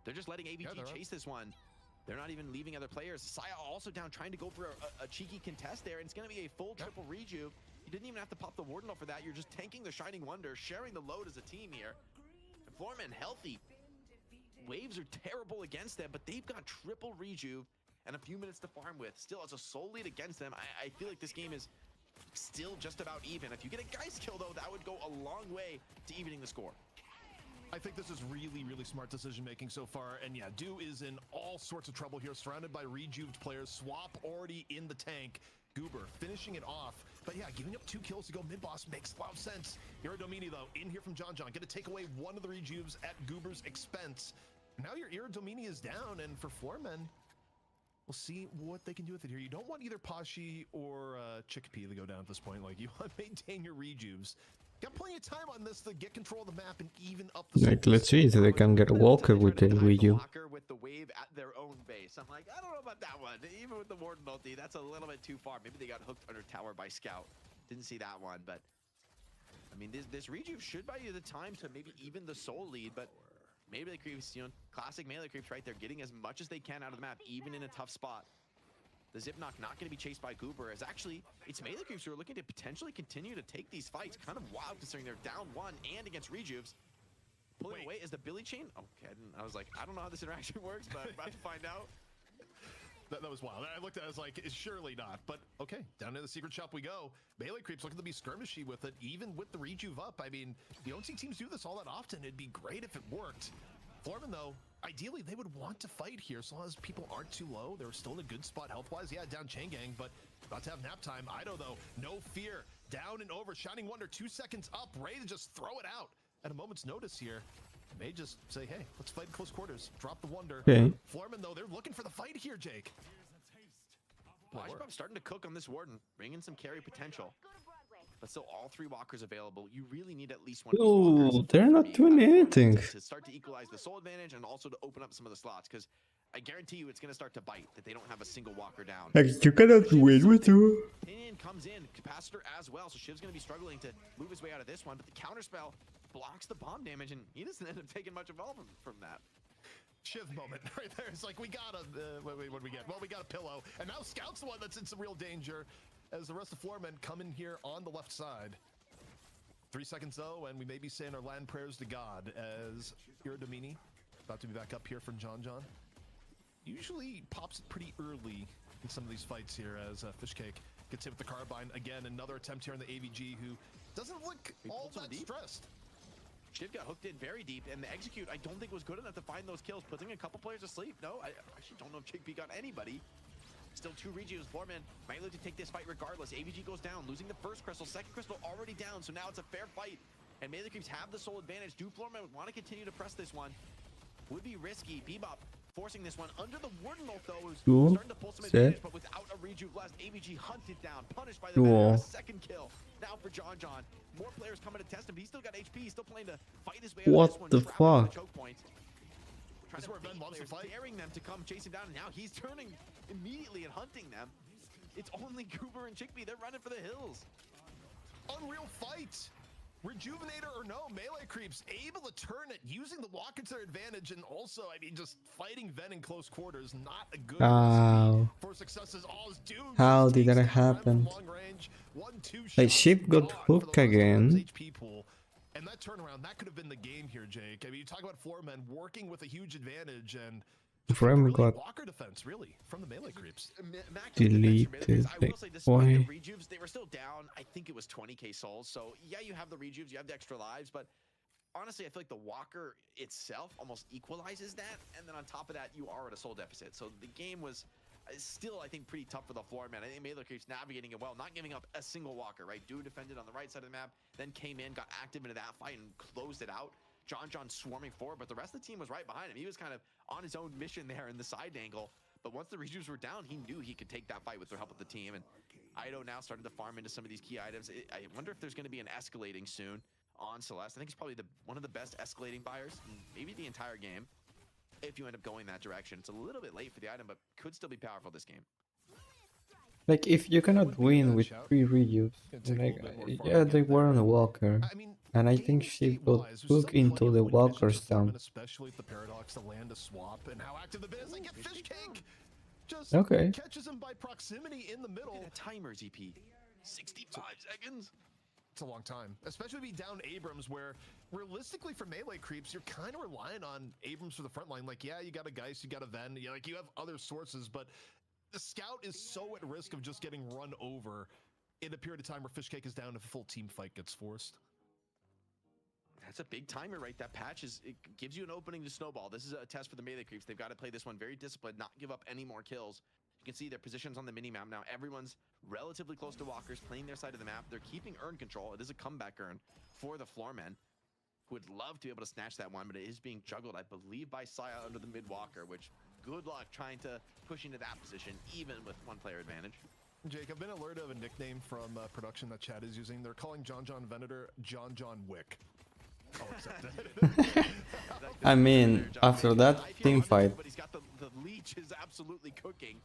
They're just letting AVG chase this one. They're not even leaving other players. Saya also down, trying to go for a cheeky contest there, and it's going to be a full triple rejuve. You didn't even have to pop the Warden off for that. You're just tanking the Shining Wonder, sharing the load as a team here. Floormen healthy. Waves are terrible against them, but they've got triple rejuve and a few minutes to farm with. Still, as a soul lead against them, I feel like this game is still just about even. If you get a Geist kill, though, that would go a long way to evening the score. I think this is really, really smart decision-making so far. And yeah, Do is in all sorts of trouble here, surrounded by rejuved players. Swap already in the tank. Goober finishing it off. But yeah, giving up 2 kills to go mid-boss makes a lot of sense. Iradomini, though, in here from John. Gonna take away one of the rejuves at Goober's expense. Now your Iradomini is down, and for Floormen, we'll see what they can do with it here. You don't want either Pashi or Chickpea to go down at this point. Like, you want to maintain your rejuves. Got plenty of time on this to get control of the map and even up the Like, let's see if they can get a Walker with the rejuve. Walker with the wave at their own base. I'm like, I don't know about that one. Even with the Warden ulti, that's a little bit too far. Maybe they got hooked under tower by Scout. Didn't see that one, but I mean, this rejuve should buy you the time to maybe even the soul lead, but melee creeps, you know, classic melee creeps, right? They're getting as much as they can out of the map, even in a tough spot. The Zip Knock not going to be chased by Goober, as actually it's Melee Creeps who are looking to potentially continue to take these fights. Kind of wild considering they're down 1 and against Rejuves. Pulling away is the Billy Chain. Okay, I was like, I don't know how this interaction works, but I'm about to find out. That was wild. I looked at it, I was like, surely not. But okay, down to the secret shop we go. Melee Creeps looking to be skirmishy with it, even with the Rejuve up. I mean, you don't see teams do this all that often. It'd be great if it worked. Foreman, though, ideally, they would want to fight here so long as people aren't too low. They're still in a good spot health-wise. Yeah, down Chain Gang, but about to have nap time. Ido, though, no fear. Down and over. Shining Wonder, 2 seconds up. Ready to just throw it out at a moment's notice here. May just say, hey, let's fight in close quarters. Drop the Wonder. Okay. Foreman, though, they're looking for the fight here, Jake. Flashbomb starting to cook on this Warden, bringing some carry potential. But still, all 3 walkers available. You really need at least one of these walkers. Oh, they're not doing anything. To start to equalize the soul advantage and also to open up some of the slots, because I guarantee you it's going to start to bite that they don't have a single walker down. Like, you cannot win with you. Pinion comes in, Capacitor as well, so Shiv's going to be struggling to move his way out of this one, but the counterspell blocks the bomb damage, and he doesn't end up taking much of all from that. Shiv moment right there. It's like, we got a, what do we get? Well, we got a pillow, and now Scout's the one that's in some real danger as the rest of Floormen come in here on the left side. 3 seconds though, and we may be saying our land prayers to God as Iradomini about to be back up here from John. Usually pops it pretty early in some of these fights here as Fishcake gets hit with the carbine. Again, another attempt here on the AVG who doesn't look all that stressed. Shiv got hooked in very deep, and the execute I don't think was good enough to find those kills, putting a couple players asleep. No, I actually don't know if Chickpea got anybody. Still 2 Regios. Floorman might look to take this fight regardless. AVG goes down, losing the first crystal, second crystal already down, so now it's a fair fight. And Melee Creeps have the soul advantage. Do Floorman want to continue to press this one? Would be risky. Bebop forcing this one under the Warden ult though, who's starting to pull some advantage, but without a Rejuve left. AVG hunted down, punished by the Venom. Second kill now for John. More players coming to test him. He's still got HP. He's still playing to fight his way out of this one. What the fuck? Choke point. Trying to bait players, daring them to come chase him down, and now he's turning immediately and hunting them. It's only Goober and Chickpea. They're running for the hills. Unreal fight. Rejuvenator or no, Melee Creeps able to turn it, using the walker to their advantage, and also, I mean, just fighting Ven in close quarters, not a good recipe for successes. All dude. How did that happen? Like, Ship got hooked again. And that turnaround, that could have been the game here, Jake. I mean, you talk about Floormen working with a huge advantage, and Frame really got walker defense, really, from the Melee Creeps. deleted. I will say, despite Why? the Rejuves, they were still down. I think it was 20k souls. So yeah, you have the Rejuves, you have the extra lives, but honestly, I feel like the walker itself almost equalizes that. And then on top of that, you are at a soul deficit. So the game was still, I think, pretty tough for the Floormen. I think Melee Creeps navigating it well, not giving up a single walker, right? Dude defended on the right side of the map, then came in, got active into that fight, and closed it out. John swarming forward, but the rest of the team was right behind him. He was kind of on his own mission there in the side angle. But once the Rejuves were down, he knew he could take that fight with the help of the team. And Ido now started to farm into some of these key items. I wonder if there's going to be an escalating soon on Celeste. I think he's probably one of the best escalating buyers, maybe the entire game, if you end up going that direction. It's a little bit late for the item, but could still be powerful this game. Like, if you cannot win with 3 reuse, like, yeah, they were on a walker. And I think she got hooked into the walker stump. Especially if the paradox to land a swap and how active the bit is. They get Fishcake. Just catches him by proximity in the middle. Look at that timer, ZP. 65 seconds. It's a long time, especially if you down Abrams, where realistically for Melee Creeps, you're kind of relying on Abrams for the front line. Like, yeah, you got a Geist, you got a Ven, you have other sources, but the Scout is so at risk of just getting run over in a period of time where Fishcake is down if a full team fight gets forced. That's a big timer, right? That patch it gives you an opening to snowball. This is a test for the Melee Creeps. They've got to play this one very disciplined, not give up any more kills. You can see their positions on the minimap now. Everyone's relatively close to walkers, playing their side of the map. They're keeping urn control. It is a comeback urn for the Floormen, who would love to be able to snatch that one, but it is being juggled, I believe, by Saya under the mid walker, which good luck trying to push into that position, even with one player advantage. Jake, I've been alerted of a nickname from production that Chad is using. They're calling John Venator John Wick. I'll accept it. I mean, after that team fight, but he's got the leech is absolutely cooking.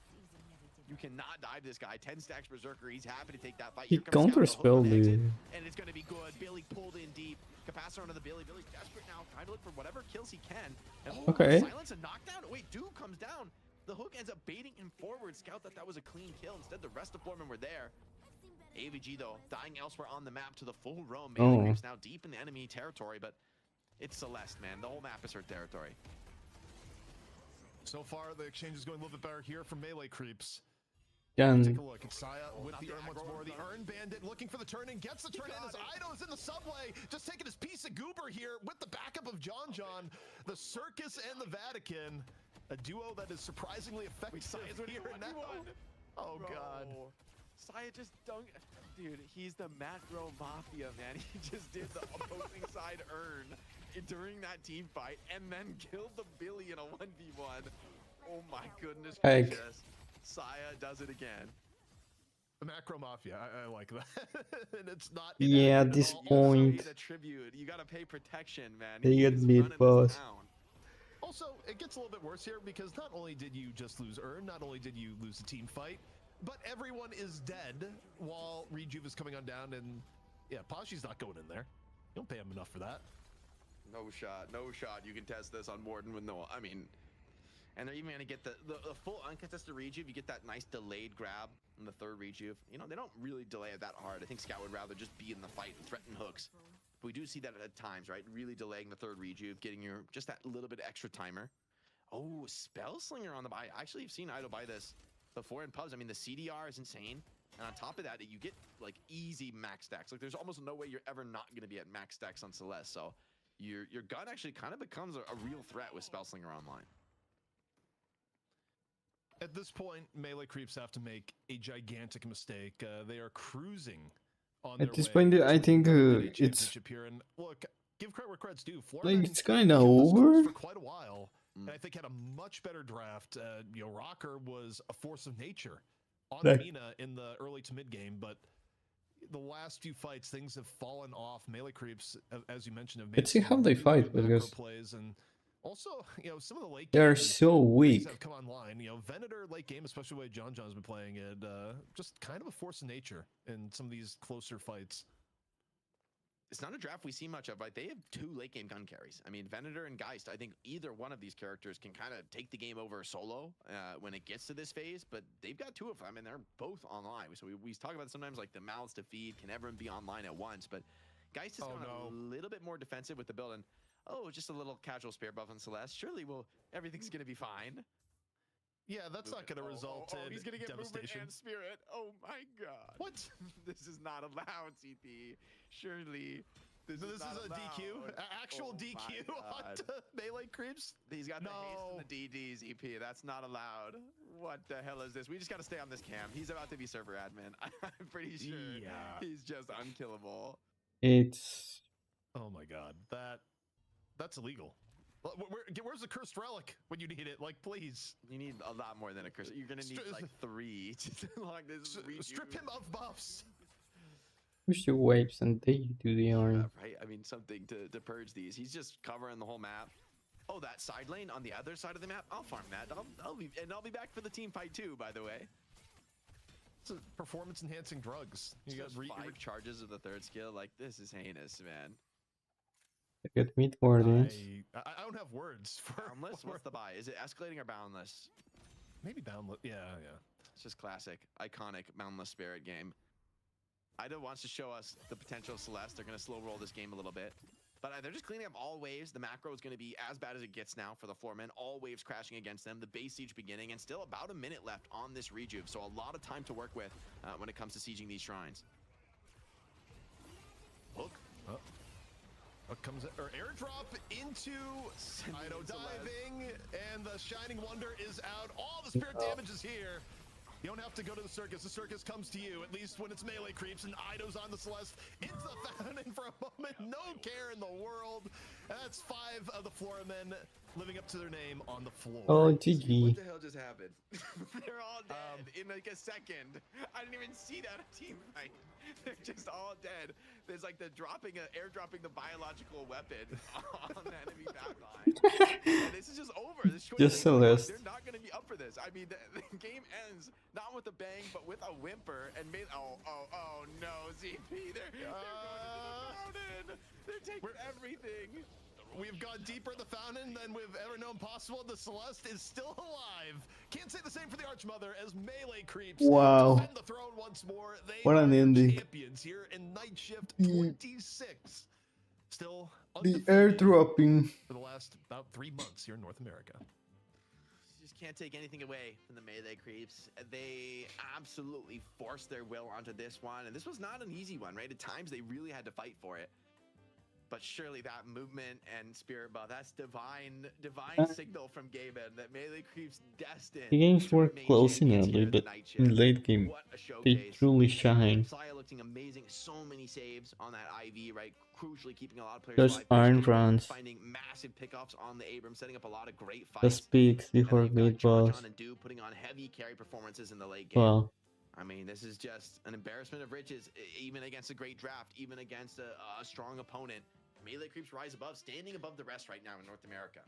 You cannot dive this guy. 10 stacks Berserker. He's happy to take that fight. he counterspelled the... And it's going to be good. Billy pulled in deep. Capacitor onto the Billy. Billy's desperate now, trying to look for whatever kills he can. And Okay. Silence and knockdown. Wait, Duke comes down. The hook ends up baiting him forward. Scout that was a clean kill. Instead, the rest of Foreman were there. AVG, though, dying elsewhere on the map to the full roam. Melee Creeps now deep in the enemy territory, but it's Celeste, man. The whole map is her territory. So far, the exchange is going a little bit better here from Melee Creeps. Take a look. It's Saya with the Urn once more. The Urn Bandit looking for the turn in. Gets the turn in as Ido is in the subway. Just taking his piece of goober here with the backup of John. The Circus and the Vatican. A duo that is surprisingly effective here now. Oh, God. Saya just dunked. Dude, he's the macro mafia, man. He just did the opposing side Urn during that team fight and then killed the Billy in a 1v1. Oh, my goodness gracious. Saya does it again. The macro mafia, I like that. And it's not. Yeah, at this point. A tribute. You gotta pay protection, man. They get mid boss. Also, it gets a little bit worse here because not only did you just lose Urn, not only did you lose the team fight, but everyone is dead while Rejuve is coming on down, and yeah, Pashi's not going in there. You don't pay him enough for that. No shot, no shot. You can test this on Warden with no. I mean. And they're even going to get the full uncontested rejuve. You get that nice delayed grab in the third rejuve. You know, they don't really delay it that hard. I think Scout would rather just be in the fight and threaten hooks. But we do see that at times, right? Really delaying the third rejuve, getting your just that little bit extra timer. Oh, Spellslinger on the buy. Actually, you've seen Ido buy this before in pubs. I mean, the CDR is insane. And on top of that, you get like easy max stacks. Like there's almost no way you're ever not going to be at max stacks on Celeste. So your gun actually kind of becomes a real threat with Spellslinger online. At this point, Melee Creeps have to make a gigantic mistake. They are cruising on at this point. I think it's and look, give credit where credit's due. Like it's kind of over for quite a while, and I think had a much better draft. You know, Rocker was a force of nature on Mina in the early to mid game, but the last few fights, things have fallen off. Melee Creeps, as you mentioned, have made let's see how they fight because plays and. Also, you know, some of the late they're so weak. Have come online. You know, Venator late game, especially the way John's been playing it, just kind of a force of nature in some of these closer fights. It's not a draft we see much of, but they have two late game gun carries. I mean, Venator and Geist. I think either one of these characters can kind of take the game over solo when it gets to this phase. But they've got two of them, and they're both online. So we talk about sometimes like the mouths to feed can everyone be online at once, but Geist is a little bit more defensive with the build. And oh, just a little casual spear buff on Celeste. Surely, everything's going to be fine. Yeah, that's not going to result in he's going to get devastation. Movement and spirit. Oh my god. What? This is not allowed, CP. Surely. This is a DQ? Actual DQ on Melee Creeps? He's got the haste and the DDs, EP. That's not allowed. What the hell is this? We just got to stay on this cam. He's about to be server admin. I'm pretty sure he's just unkillable. It's... Oh my god. That's illegal. Where's the cursed relic when you need it? Like, please. You need a lot more than a curse. You're gonna need like 3. Strip him of buffs. Push your waves and they do the arm. Yeah, right. I mean, something to purge these. He's just covering the whole map. Oh, that side lane on the other side of the map. I'll farm that. I'll be back for the team fight too. By the way. It's performance enhancing drugs. You got 5 charges of the third skill. Like this is heinous, man. Get mid guardians. I don't have words for boundless. What's the buy? Is it escalating or boundless? Maybe boundless. Yeah. It's just classic, iconic boundless spirit game. Ido wants to show us the potential of Celeste. They're going to slow roll this game a little bit, but they're just cleaning up all waves. The macro is going to be as bad as it gets now for the 4 men. All waves crashing against them. The base siege beginning, and still about a minute left on this rejuve. So a lot of time to work with when it comes to sieging these shrines. Look. What comes or airdrop into Ido diving, and the Shining Wonder is out. All the spirit damage is here. You don't have to go to the circus. The circus comes to you, at least when it's Melee Creeps, and Ido's on the Celeste. It's the fountain for a moment. No care in the world. And that's 5 of the Flora men living up to their name on the floor. Oh, GG. What the hell just happened? They're all dead in like a second. I didn't even see that team fight. They're just all dead. There's like the airdropping the biological weapon on the enemy backline. And this is just over. This just Celeste. They're not going to be up for this. I mean, the game ends not with a bang, but with a whimper. And oh no, ZP. They're going to the mountain. They're taking everything. We've gone deeper deeper the fountain than we've ever known possible. The Celeste is still alive. Can't say the same for the Archmother as melee creeps. Wow. Defend the throne once more. They What are an your ending. champions here in Night Shift The- 26. Still The undefeated airdropping. for the last about 3 months here in North America. Just can't take anything away from the melee creeps. They absolutely forced their will onto this one, and this was not an easy one, right? At times they really had to fight for it. But surely that movement and spirit buff, that's divine signal from Gaben that melee creeps destined. The games to were remain close in champions early, here in the but Night in Shift. late game, What a they showcase. truly shine. Saya looking amazing. So many saves on that IV, right? Crucially keeping a lot of players Just alive. iron Christian runs. finding massive pickoffs on the Abram, setting up a lot of great fights. Just peaks And before then you've mid got boss. Chachan and Du putting on heavy carry performances in the late game. Wow. I mean, this is just an embarrassment of riches, even against a great draft, even against a strong opponent. Melee creeps rise above, standing above the rest right now in North America.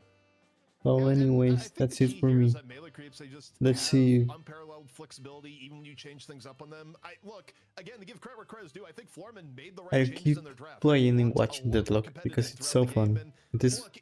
Well, Yeah, and I anyways, think that's the it key for here me. is that melee creeps, they just Let's have see. unparalleled flexibility even when you change things up on them. Look, again, to give credit where credit is due, I think Florman made the right I'll changes keep in their draft. playing and They want a watching lot more Deadlock because competitive it's so throughout the game, fun. and It is look,